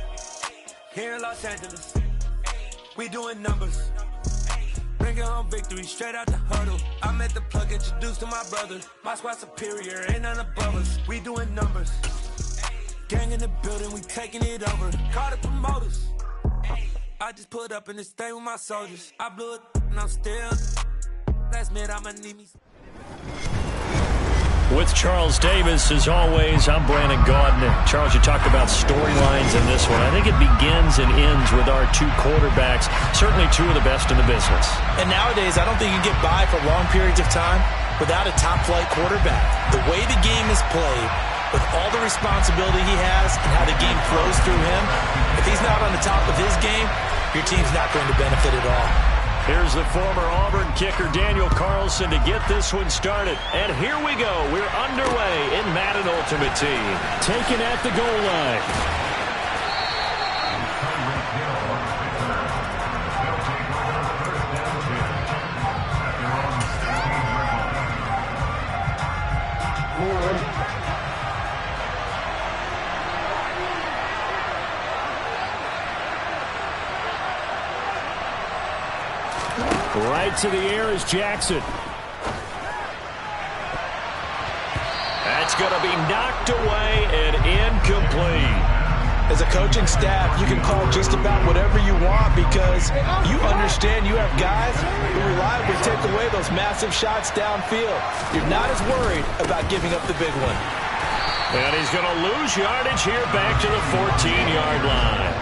here in Los Angeles. We doing numbers. Bringing home victory straight out the huddle. I met the plug, introduced to my brother. My squad superior, ain't none above us. We doing numbers. Gang in the building, we taking it over. Call the promoters. I just put up in this thing with my soldiers. I blew it and I'm still. Last minute, I'ma need me. With Charles Davis, as always, I'm Brandon Gaudin. Charles, you talked about storylines in this one. I think it begins and ends with our 2 quarterbacks, certainly 2 of the best in the business. And nowadays, I don't think you can get by for long periods of time without a top-flight quarterback. The way the game is played, with all the responsibility he has and how the game flows through him, if he's not on the top of his game, your team's not going to benefit at all. Here's the former Auburn kicker, Daniel Carlson, to get this one started. And here we go. We're underway in Madden Ultimate Team. Taken at the goal line. Right to the air is Jackson. That's going to be knocked away and incomplete. As a coaching staff, you can call just about whatever you want because you understand you have guys who reliably take away those massive shots downfield. You're not as worried about giving up the big one. And he's going to lose yardage here back to the 14-yard line.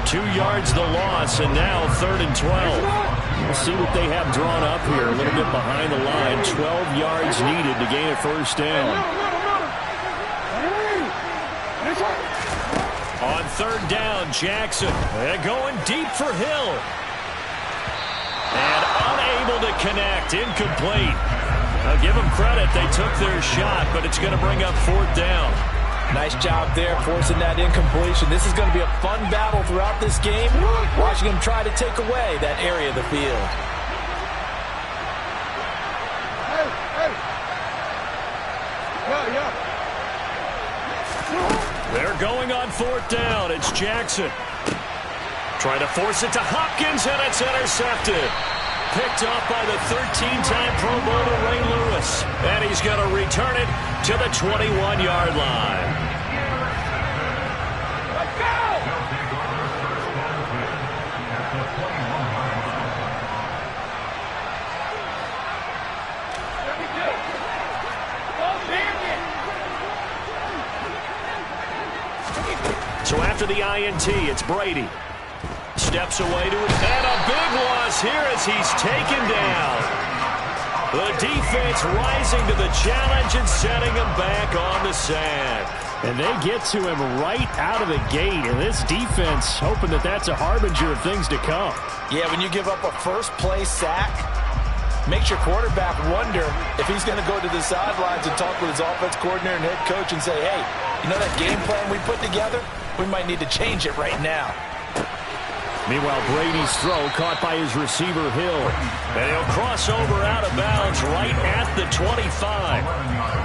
2 yards the loss, and now 3rd and 12. We'll see what they have drawn up here. A little bit behind the line. 12 yards needed to gain a first down. On 3rd down, Jackson. They're going deep for Hill. And unable to connect. Incomplete. I'll give them credit. They took their shot, but it's going to bring up 4th down. Nice job there forcing that incompletion. This is going to be a fun battle throughout this game. Watching them try to take away that area of the field. They're going on 4th down. It's Jackson. Trying to force it to Hopkins, and it's intercepted. Picked off by the 13-time Pro Bowler Ray Lewis. And he's going to return it to the 21-yard line. Let's go! So after the INT, it's Brady. Steps away to it, and a big loss here as he's taken down. The defense rising to the challenge and setting him back on the sand. And they get to him right out of the gate, and this defense hoping that that's a harbinger of things to come. Yeah, when you give up a first-play sack, makes your quarterback wonder if he's going to go to the sidelines and talk with his offense coordinator and head coach and say, hey, you know that game plan we put together? We might need to change it right now. Meanwhile, Brady's throw caught by his receiver, Hill. And he'll cross over out of bounds right at the 25.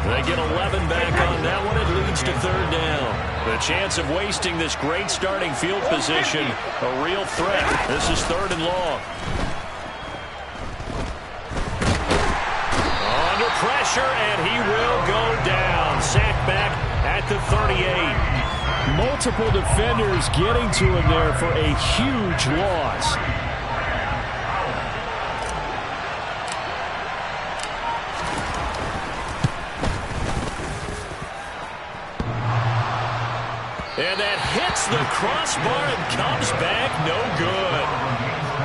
They get 11 back on that one. It leads to 3rd down. The chance of wasting this great starting field position, a real threat. This is 3rd and long. Under pressure, and he will go down. Sacked back at the 38. Multiple defenders getting to him there for a huge loss. And that hits the crossbar and comes back no good.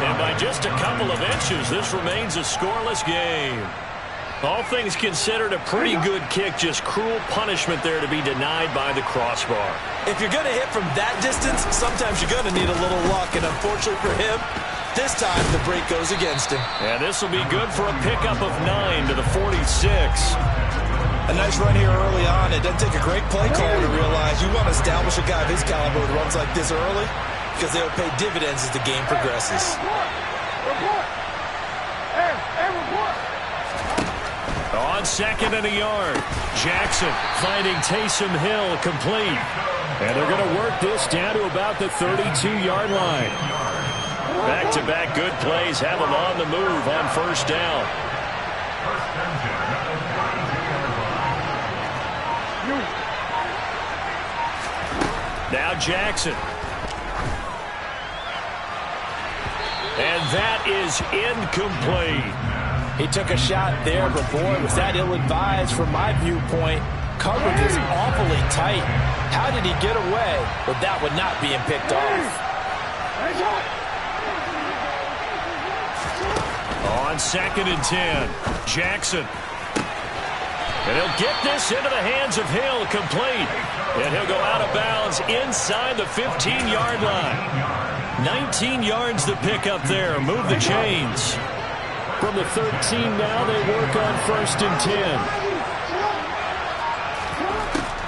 And by just a couple of inches, this remains a scoreless game. All things considered, a pretty good kick, just cruel punishment there to be denied by the crossbar. If you're going to hit from that distance, sometimes you're going to need a little luck, and unfortunately for him, this time the break goes against him. And this will be good for a pickup of 9 to the 46. A nice run here early on. It doesn't take a great play call to realize you want to establish a guy of his caliber who runs like this early because they'll pay dividends as the game progresses. On 2nd and a yard, Jackson finding Taysom Hill complete. And they're going to work this down to about the 32-yard line. Back-to-back good plays have them on the move on 1st down. Now Jackson. And that is incomplete. He took a shot there, but boy, was that ill-advised from my viewpoint. Coverage is awfully tight. How did he get away with that one not being picked off? On 2nd and 10, Jackson. And he'll get this into the hands of Hill, complete. And he'll go out of bounds inside the 15-yard line. 19 yards to pick up there. Move the chains. From the 13 now, they work on 1st and 10.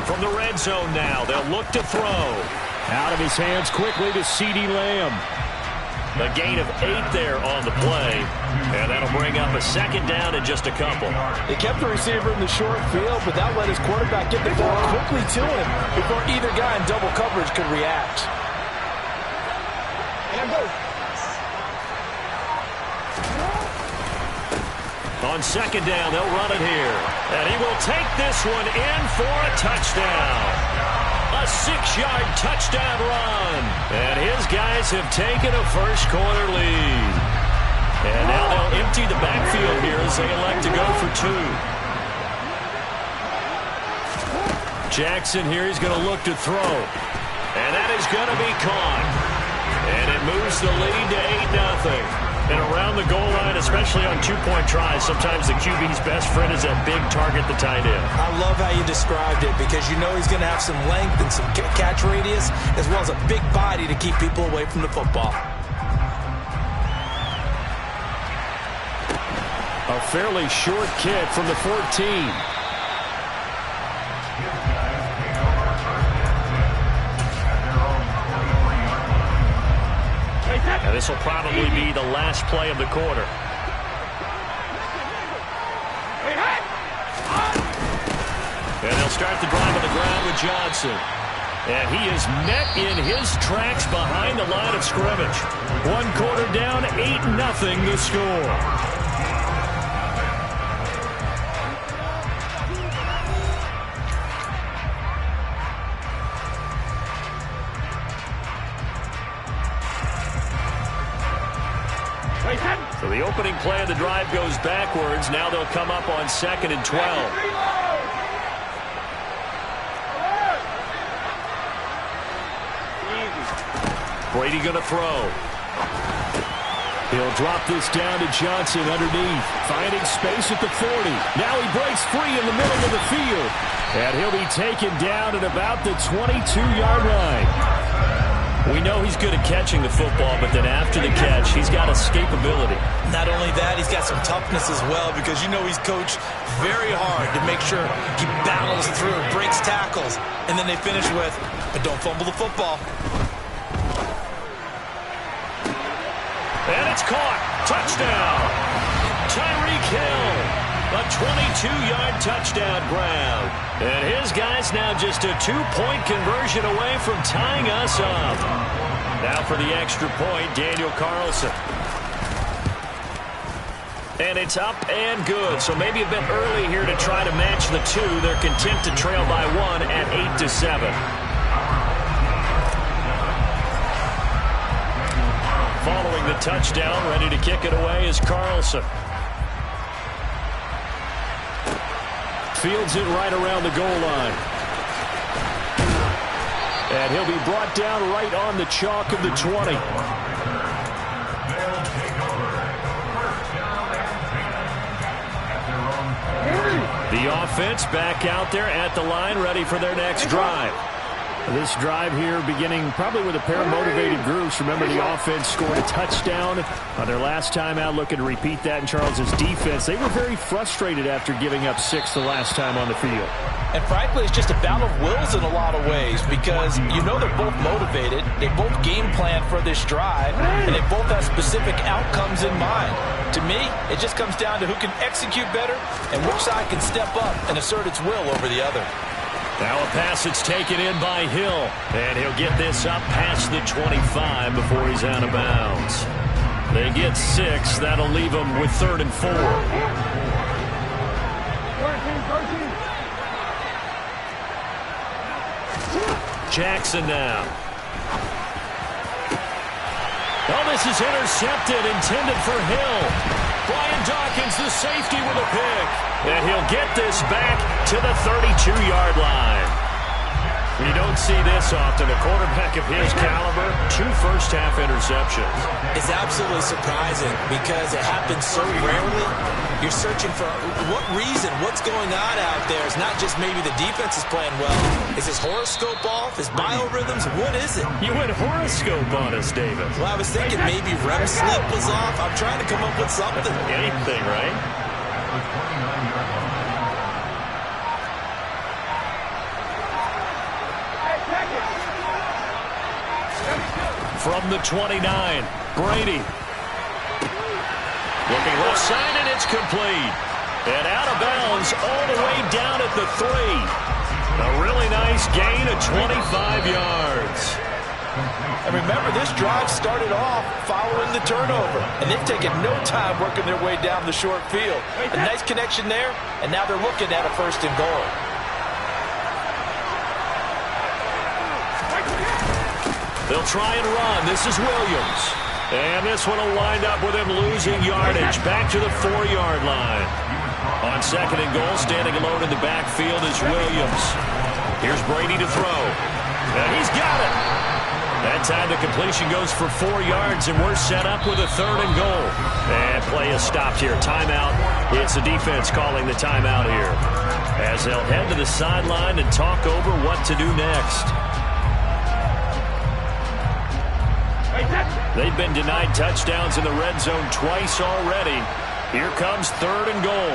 From the red zone now, they'll look to throw. Out of his hands quickly to CeeDee Lamb. A gain of 8 there on the play. And that'll bring up a 2nd down and just a couple. They kept the receiver in the short field, but that let his quarterback get the ball quickly to him before either guy in double coverage could react. On 2nd down, they'll run it here. And he will take this one in for a touchdown. A 6-yard touchdown run. And his guys have taken a first-quarter lead. And now they'll empty the backfield here as they elect to go for 2. Jackson here, he's going to look to throw. And that is going to be caught. And it moves the lead to 8-0. And around the goal line, especially on 2-point tries, sometimes the QB's best friend is that big target, the tight end. I love how you described it because you know he's going to have some length and some catch radius as well as a big body to keep people away from the football. A fairly short kick from the 14. And this will probably be the last play of the quarter. And they'll start the drive on the ground with Johnson. And he is met in his tracks behind the line of scrimmage. 1 quarter down, 8-0 the score. So the opening play of the drive goes backwards. Now they'll come up on 2nd and 12. Brady going to throw. He'll drop this down to Johnson underneath. Finding space at the 40. Now he breaks free in the middle of the field. And he'll be taken down at about the 22-yard line. We know he's good at catching the football, but then after the catch, he's got escapability. Not only that, he's got some toughness as well because you know he's coached very hard to make sure he battles through, breaks tackles, and then they finish with, but don't fumble the football. And it's caught. Touchdown. Tyreek Hill. A 22-yard touchdown grab. And his guys now just a 2-point conversion away from tying us up. Now for the extra point, Daniel Carlson. And it's up and good. So maybe a bit early here to try to match the 2. They're content to trail by 1 at 8-7. Following the touchdown, ready to kick it away is Carlson. Fields it right around the goal line. And he'll be brought down right on the chalk of the 20. The offense back out there at the line, ready for their next drive. This drive here beginning probably with a pair of motivated groups. Remember, the offense scored a touchdown on their last time out, looking to repeat that in Charles's defense. They were very frustrated after giving up 6 the last time on the field. And frankly, it's just a battle of wills in a lot of ways because you know they're both motivated. They both game plan for this drive, and they both have specific outcomes in mind. To me, it just comes down to who can execute better and which side can step up and assert its will over the other. Now a pass that's taken in by Hill. And he'll get this up past the 25 before he's out of bounds. They get 6. That'll leave them with 3rd and 4. Jackson now. Oh, this is intercepted, intended for Hill. Brian Dawkins, the safety, with a pick. And he'll get this back to the 32-yard line. You don't see this often. A quarterback of his caliber, 2 first-half interceptions. It's absolutely surprising because it happens so rarely. You're searching for what reason, what's going on out there. It's not just maybe the defense is playing well. Is his horoscope off? His biorhythms? What is it? You went horoscope on us, David. Well, I was thinking maybe REM sleep was off. I'm trying to come up with something. Anything, right? From the 29, Brady. Looking left side, and it's complete. And out of bounds all the way down at the 3. A really nice gain of 25 yards. And remember, this drive started off following the turnover. And they've taken no time working their way down the short field. A nice connection there, and now they're looking at a 1st and goal. They'll try and run. This is Williams. And this one will wind up with him losing yardage back to the 4-yard line. On 2nd and goal, standing alone in the backfield is Williams. Here's Brady to throw. And he's got it. That time the completion goes for 4 yards, and we're set up with a 3rd and goal. And play is stopped here. Timeout. It's the defense calling the timeout here, as they'll head to the sideline and talk over what to do next. They've been denied touchdowns in the red zone twice already. Here comes 3rd and goal.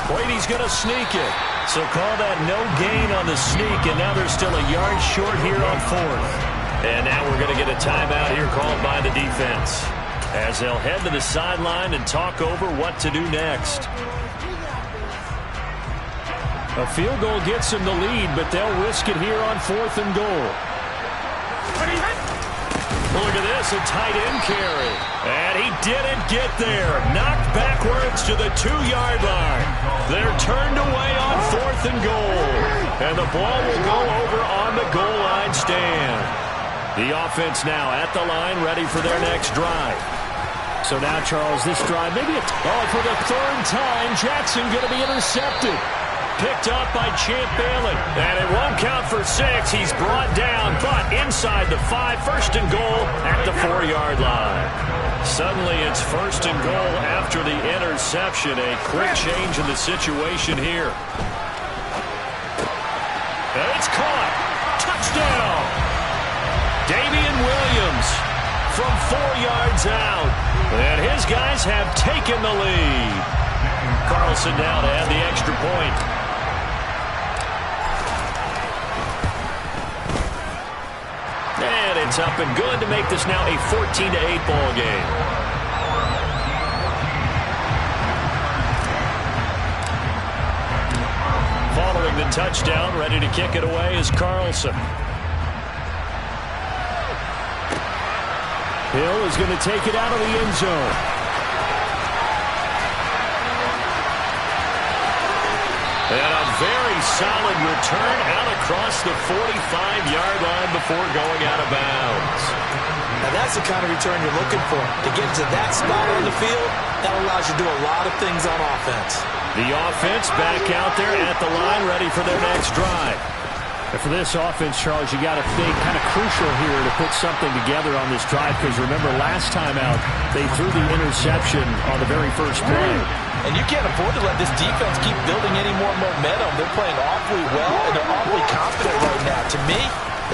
Brady's going to sneak it. So call that no gain on the sneak, and now they're still a yard short here on 4th. And now we're going to get a timeout here called by the defense, as they'll head to the sideline and talk over what to do next. A field goal gets them the lead, but they'll risk it here on 4th and goal. Look at this, a tight end carry. And he didn't get there. Knocked backwards to the 2-yard line. They're turned away on 4th and goal. And the ball will go over on the goal line stand. The offense now at the line, ready for their next drive. So now, Charles, this drive, maybe for the 3rd time, Jackson going to be intercepted. Picked up by Champ Bailey. And it won't count for 6. He's brought down, but inside the 5. 1st and goal at the 4-yard line. Suddenly it's 1st and goal after the interception. A quick change in the situation here. And it's caught. Touchdown. Damian Williams from 4 yards out. And his guys have taken the lead. Carlson now to add the extra point. And it's up and good to make this now a 14-8 ball game. Following the touchdown, ready to kick it away is Carlson. Hill is going to take it out of the end zone. And a very solid return out across the 45-yard line before going out of bounds. Now that's the kind of return you're looking for. To get to that spot on the field, that allows you to do a lot of things on offense. The offense back out there at the line, ready for their next drive. And for this offense, Charles, you got to think kind of crucial here to put something together on this drive, because remember last time out, they threw the interception on the very first play. And you can't afford to let this defense keep building any more momentum. They're playing awfully well, and they're awfully confident right now. To me,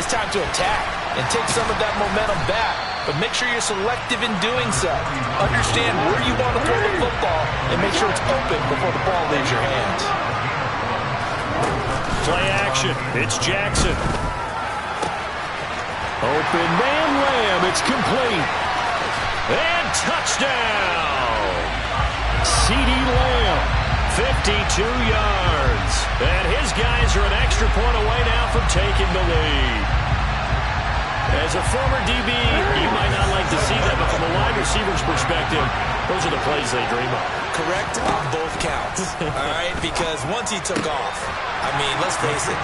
it's time to attack and take some of that momentum back. But make sure you're selective in doing so. Understand where you want to throw the football and make sure it's open before the ball leaves your hands. Play action. It's Jackson. Open man Lamb. It's complete. And touchdown. C.D. Lamb, 52 yards. And his guys are an extra point away now from taking the lead. As a former DB, you might not like to see that, but from a wide receiver's perspective, those are the plays they dream of. Correct on both counts, all right? Because once he took off, I mean, let's face it,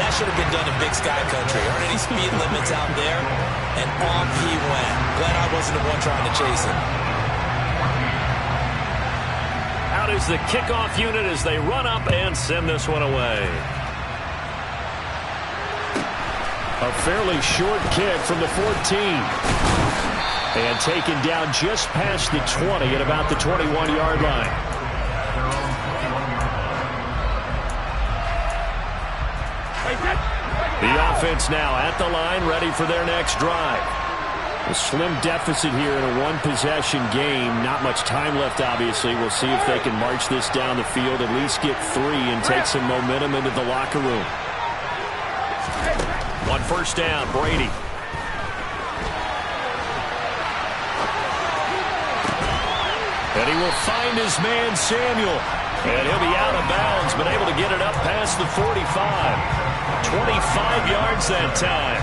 that should have been done in Big Sky Country. Aren't any speed limits out there? And off he went. Glad I wasn't the one trying to chase him. Out is the kickoff unit as they run up and send this one away. A fairly short kick from the 14. And taken down just past the 20 at about the 21-yard line. The offense now at the line, ready for their next drive. A slim deficit here in a one-possession game. Not much time left, obviously. We'll see if they can march this down the field, at least get 3 and take some momentum into the locker room. On first down, Brady. And he will find his man, Samuel. And he'll be out of bounds, but able to get it up past the 45. 25 yards that time.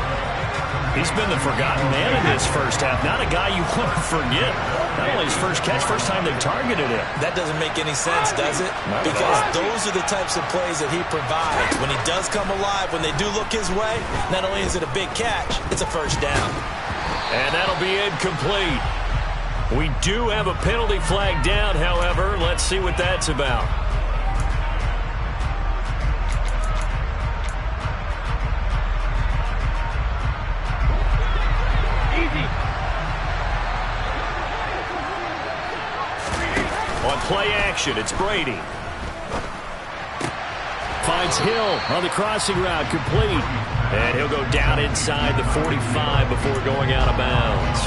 He's been the forgotten man in this first half. Not a guy you want to forget. Not only his first catch, first time they've targeted him. That doesn't make any sense, does it? Because those are the types of plays that he provides. When he does come alive, when they do look his way, not only is it a big catch, it's a first down. And that'll be incomplete. We do have a penalty flag down, however. Let's see what that's about. On play action, it's Brady. Finds Hill on the crossing route, complete. And he'll go down inside the 45 before going out of bounds.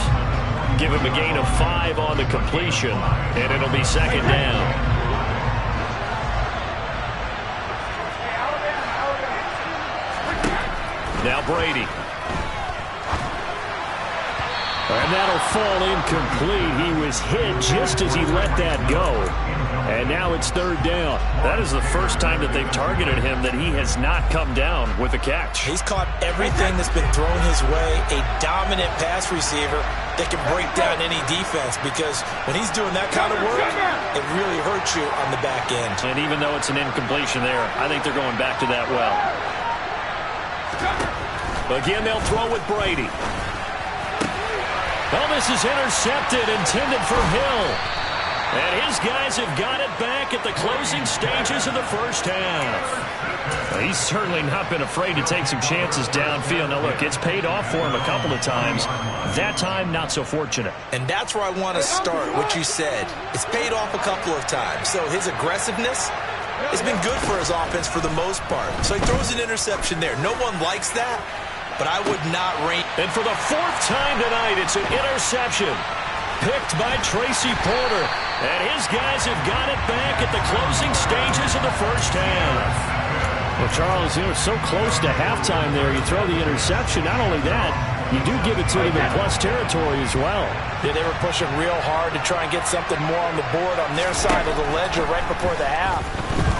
Give him a gain of 5 on the completion, and it'll be second down. Now Brady. And that'll fall incomplete. He was hit just as he let that go. And now it's third down. That is the first time that they've targeted him that he has not come down with a catch. He's caught everything that's been thrown his way. A dominant pass receiver that can break down any defense, because when he's doing that kind of work, it really hurts you on the back end. And even though it's an incompletion there, I think they're going back to that well. Again, they'll throw with Brady. Oh, this is intercepted, intended for Hill. And his guys have got it back at the closing stages of the first half. Well, he's certainly not been afraid to take some chances downfield. Now, look, it's paid off for him a couple of times. That time, not so fortunate. And that's where I want to start, what you said. It's paid off a couple of times. So his aggressiveness has been good for his offense for the most part. So he throws an interception there. No one likes that, but I would not rank. And for the 4th time tonight, it's an interception. Picked by Tracy Porter. And his guys have got it back at the closing stages of the first half. Well, Charles, it was so close to halftime there. You throw the interception. Not only that, you do give it to them in plus territory as well. Yeah, they were pushing real hard to try and get something more on the board on their side of the ledger right before the half.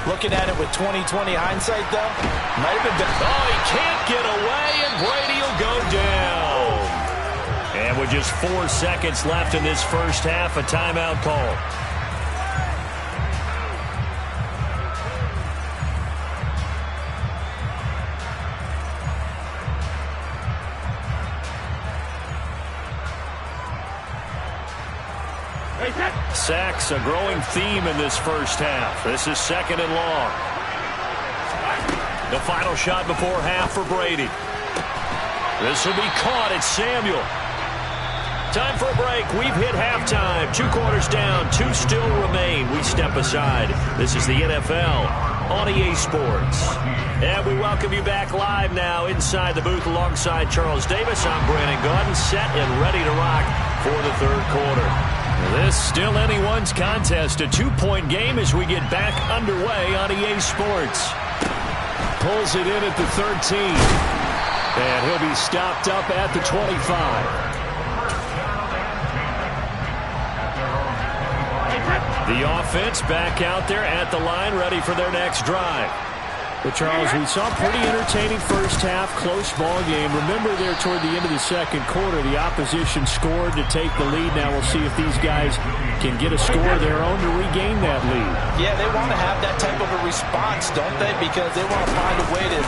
Looking at it with 20/20 hindsight, though, might have been. Oh, he can't get away, and Brady will go down. And with just 4 seconds left in this first half, a timeout call. Sacks, a growing theme in this first half. This is 2nd and long. The final shot before half for Brady. This will be caught. It's Samuel. Time for a break. We've hit halftime. 2 quarters down. 2 still remain. We step aside. This is the NFL on EA Sports. And we welcome you back live now inside the booth alongside Charles Davis. I'm Brandon Gaudin, set and ready to rock for the 3rd quarter. This still anyone's contest. A 2-point game as we get back underway on EA Sports. Pulls it in at the 13. And he'll be stopped up at the 25. The offense back out there at the line, ready for their next drive. But, Charles, we saw a pretty entertaining first half, close ball game. Remember there toward the end of the 2nd quarter, the opposition scored to take the lead. Now we'll see if these guys can get a score of their own to regain that lead. Yeah, they want to have that type of a response, don't they? Because they want to find a way to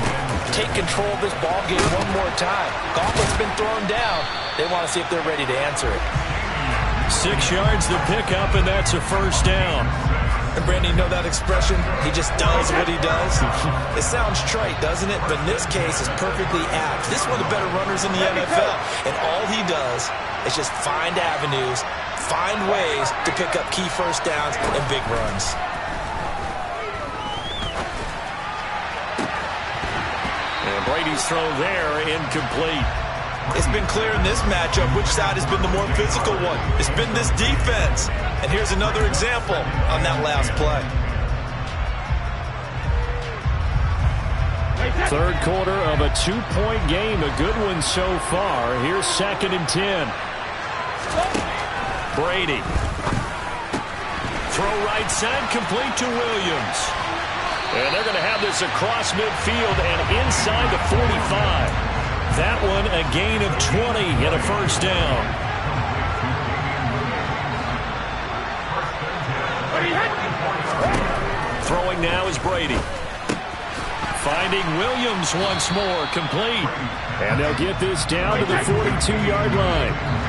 take control of this ball game one more time. Gauntlet's been thrown down. They want to see if they're ready to answer it. 6 yards to pick up, and that's a first down. And Brandon, you know that expression? He just does what he does. It sounds trite, doesn't it? But in this case, it's perfectly apt. This is one of the better runners in the NFL. And all he does is just find avenues, find ways to pick up key first downs and big runs. And Brady's throw there, incomplete. It's been clear in this matchup which side has been the more physical one. It's been this defense. And here's another example on that last play. Third quarter of a 2-point game. A good one so far. Here's 2nd and 10. Brady. Throw right side, complete to Williams. And they're going to have this across midfield and inside the 45. That one a gain of 20 and a first down. Throwing now is Brady. Finding Williams once more, complete. And they'll get this down to the 42-yard line.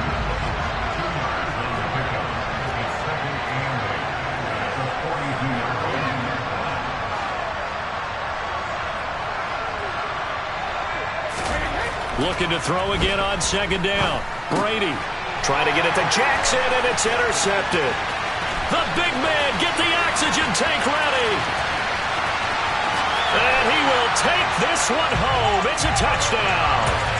Looking to throw again on 2nd down. Brady trying to get it to Jackson, and it's intercepted. The big man, get the oxygen tank ready. And he will take this one home. It's a touchdown.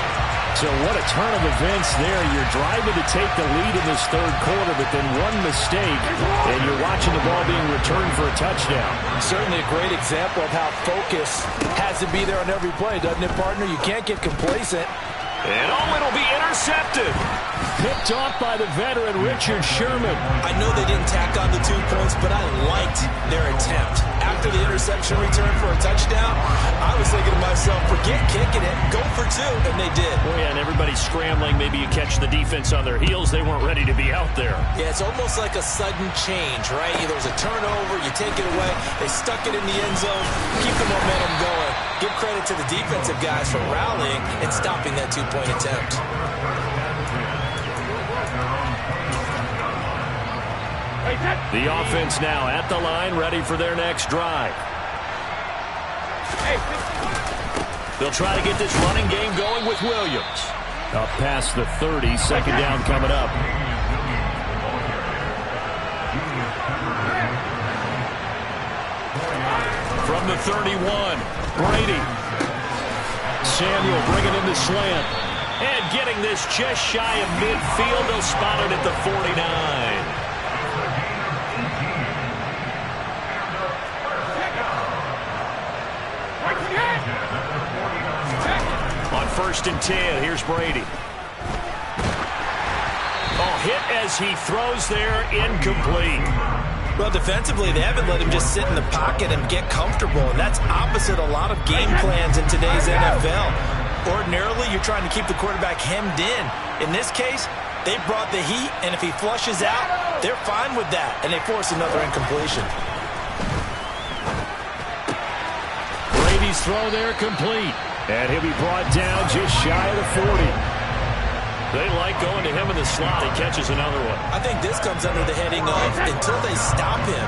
So what a turn of events there. You're driving to take the lead in this third quarter, but then one mistake, and you're watching the ball being returned for a touchdown. Certainly a great example of how focus has to be there on every play, doesn't it, partner? You can't get complacent. And it'll be intercepted. Picked off by the veteran Richard Sherman. I know they didn't tack on the 2 points, but I liked their attempt. After the interception return for a touchdown, I was thinking to myself, forget kicking it, go for 2, and they did. Well, yeah, and everybody's scrambling. Maybe you catch the defense on their heels. They weren't ready to be out there. Yeah, it's almost like a sudden change, right? There was a turnover, you take it away, they stuck it in the end zone, keep the momentum going. Give credit to the defensive guys for rallying and stopping that 2-point attempt. The offense now at the line, ready for their next drive. They'll try to get this running game going with Williams. Up past the 30, 2nd down coming up. From the 31, Brady. Samuel bringing in the slant. And getting this just shy of midfield. They'll spot it at the 49. On 1st and 10, here's Brady. Oh, hit as he throws there, incomplete. Well, defensively, they haven't let him just sit in the pocket and get comfortable, and that's opposite a lot of game plans in today's NFL. Ordinarily, you're trying to keep the quarterback hemmed in. In this case, they brought the heat, and if he flushes out, they're fine with that, and they force another incompletion. Brady's throw there complete. And he'll be brought down just shy of the 40. They like going to him in the slot. He catches another one. I think this comes under the heading of until they stop him,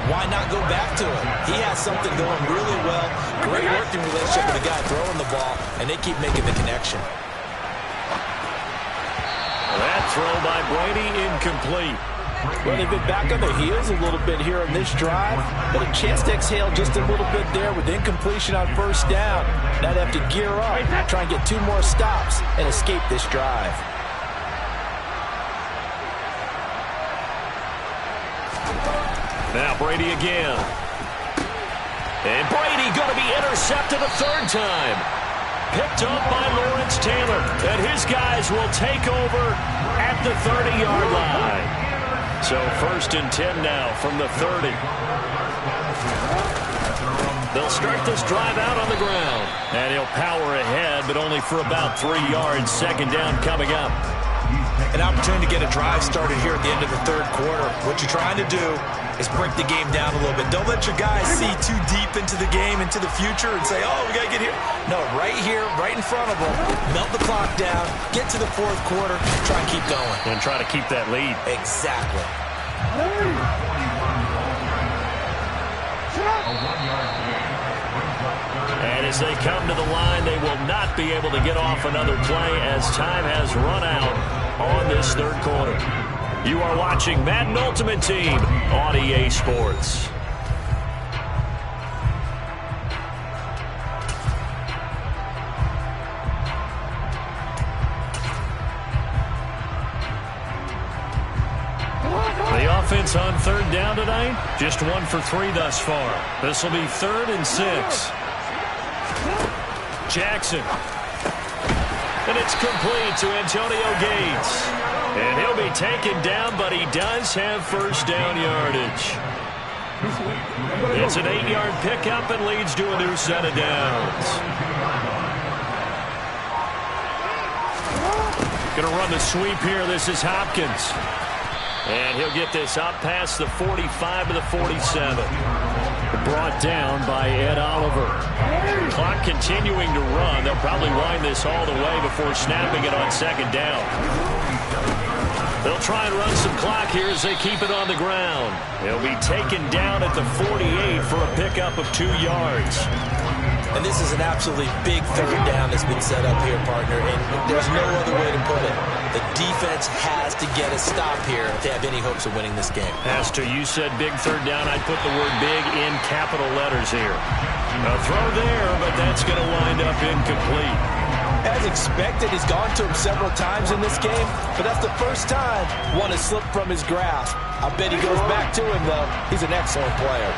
why not go back to him? He has something going really well. Great working relationship with the guy throwing the ball, and they keep making the connection. That throw by Brady incomplete. Well, they've been back on their heels a little bit here on this drive, but a chance to exhale just a little bit there with incompletion on 1st down. Now they have to gear up, try and get 2 more stops, and escape this drive. Now Brady again. And Brady going to be intercepted a 3rd time. Picked up by Lawrence Taylor, and his guys will take over at the 30-yard line. So 1st and 10 now from the 30. They'll start this drive out on the ground. And he'll power ahead, but only for about 3 yards. 2nd down coming up. An opportunity to get a drive started here at the end of the 3rd quarter. What you're trying to do is break the game down a little bit. Don't let your guys see too deep into the game, into the future, and say, oh, we got to get here. No, right here, right in front of them, melt the clock down, get to the 4th quarter, try and keep going. And try to keep that lead. Exactly. And as they come to the line, they will not be able to get off another play as time has run out on this 3rd quarter. You are watching Madden Ultimate Team on EA Sports. offense on third down tonight? Just 1 for 3 thus far. This will be 3rd and 6. Jackson. And it's complete to Antonio Gates. And he'll be taken down, but he does have first down yardage. It's an 8-yard pickup and leads to a new set of downs. Going to run the sweep here. This is Hopkins. And he'll get this up past the 45 to the 47. Brought down by Ed Oliver. Clock continuing to run. They'll probably wind this all the way before snapping it on second down. They'll try and run some clock here as they keep it on the ground. He'll be taken down at the 48 for a pickup of 2 yards. And this is an absolutely big third down that's been set up here, partner. And there's no other way to put it. The defense has to get a stop here if they have any hopes of winning this game. Pastor, you said big third down. I'd put the word big in capital letters here. A throw there, but that's going to wind up incomplete. As expected, he's gone to him several times in this game, but that's the first time one has slipped from his grasp. I bet he goes back to him, though. He's an excellent player.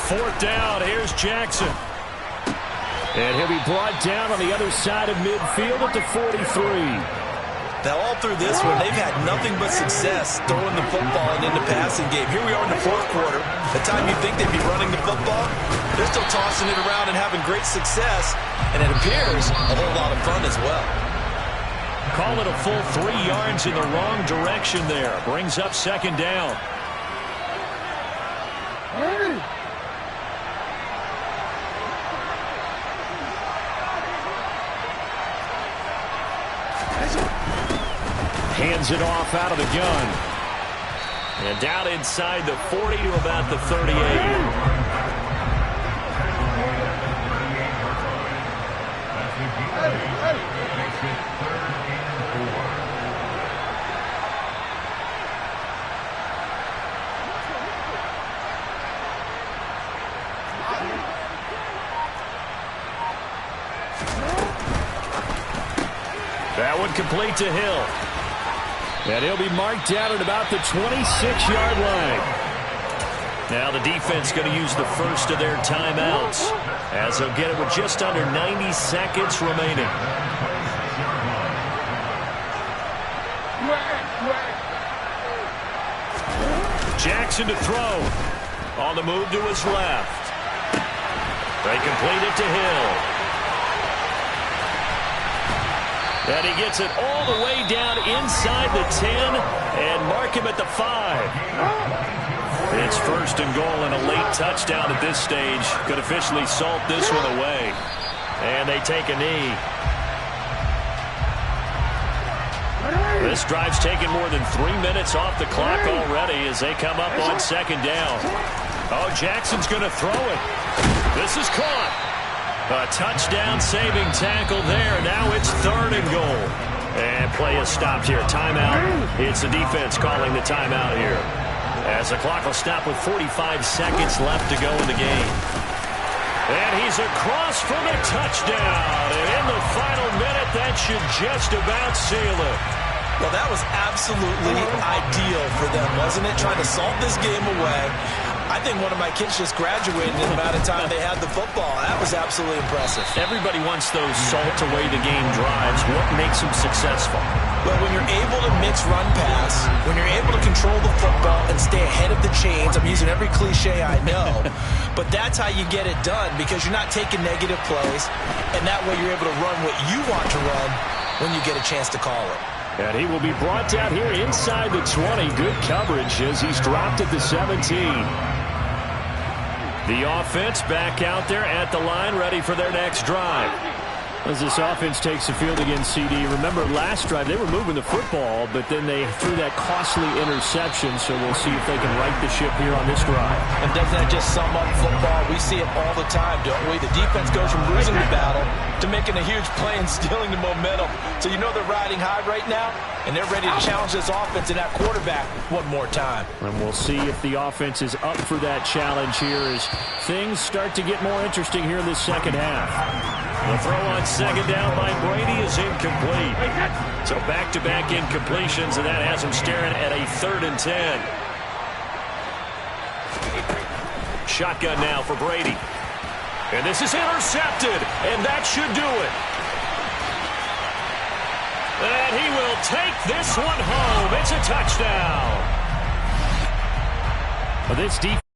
4th down, here's Jackson. And he'll be brought down on the other side of midfield at the 43. Now, all through this one, they've had nothing but success throwing the football and in the passing game. Here we are in the 4th quarter. The time you think they'd be running the football, they're still tossing it around and having great success. And it appears a whole lot of fun as well. Call it a full 3 yards in the wrong direction there. Brings up second down. Hands it off out of the gun. And down inside the 40 to about the 38. That one complete to Hill. And he'll be marked down at about the 26-yard line. Now the defense going to use the first of their timeouts as they'll get it with just under 90 seconds remaining. Jackson to throw. On the move to his left. They complete it to Hill. And he gets it all the way down inside the 10 and mark him at the 5. It's 1st and goal and a late touchdown at this stage. Could officially salt this one away. And they take a knee. This drive's taken more than 3 minutes off the clock already as they come up on second down. Oh, Jackson's going to throw it. This is caught. A touchdown-saving tackle there. Now it's 3rd and goal. And play is stopped here. Timeout. It's the defense calling the timeout here. As the clock will stop with 45 seconds left to go in the game. And he's across for the touchdown. And in the final minute, that should just about seal it. Well, that was absolutely ideal for them, wasn't it? Trying to salt this game away. I think one of my kids just graduated in the amount of time they had the football. That was absolutely impressive. Everybody wants those salt-away-the-game drives. What makes them successful? Well, when you're able to mix run-pass, when you're able to control the football and stay ahead of the chains, I'm using every cliche I know, but that's how you get it done because you're not taking negative plays, and that way you're able to run what you want to run when you get a chance to call it. And he will be brought down here inside the 20. Good coverage as he's dropped at the 17. The offense back out there at the line, ready for their next drive. As this offense takes the field against CD. Remember, last drive, they were moving the football, but then they threw that costly interception, so we'll see if they can right the ship here on this drive. And doesn't that just sum up football? We see it all the time, don't we? The defense goes from losing the battle to making a huge play and stealing the momentum. So you know they're riding high right now, and they're ready to challenge this offense and that quarterback one more time. And we'll see if the offense is up for that challenge here as things start to get more interesting here in this second half. The throw on second down by Brady is incomplete. So back-to-back incompletions, and that has him staring at a 3rd and 10. Shotgun now for Brady. And this is intercepted, and that should do it. And he will take this one home. It's a touchdown. This defense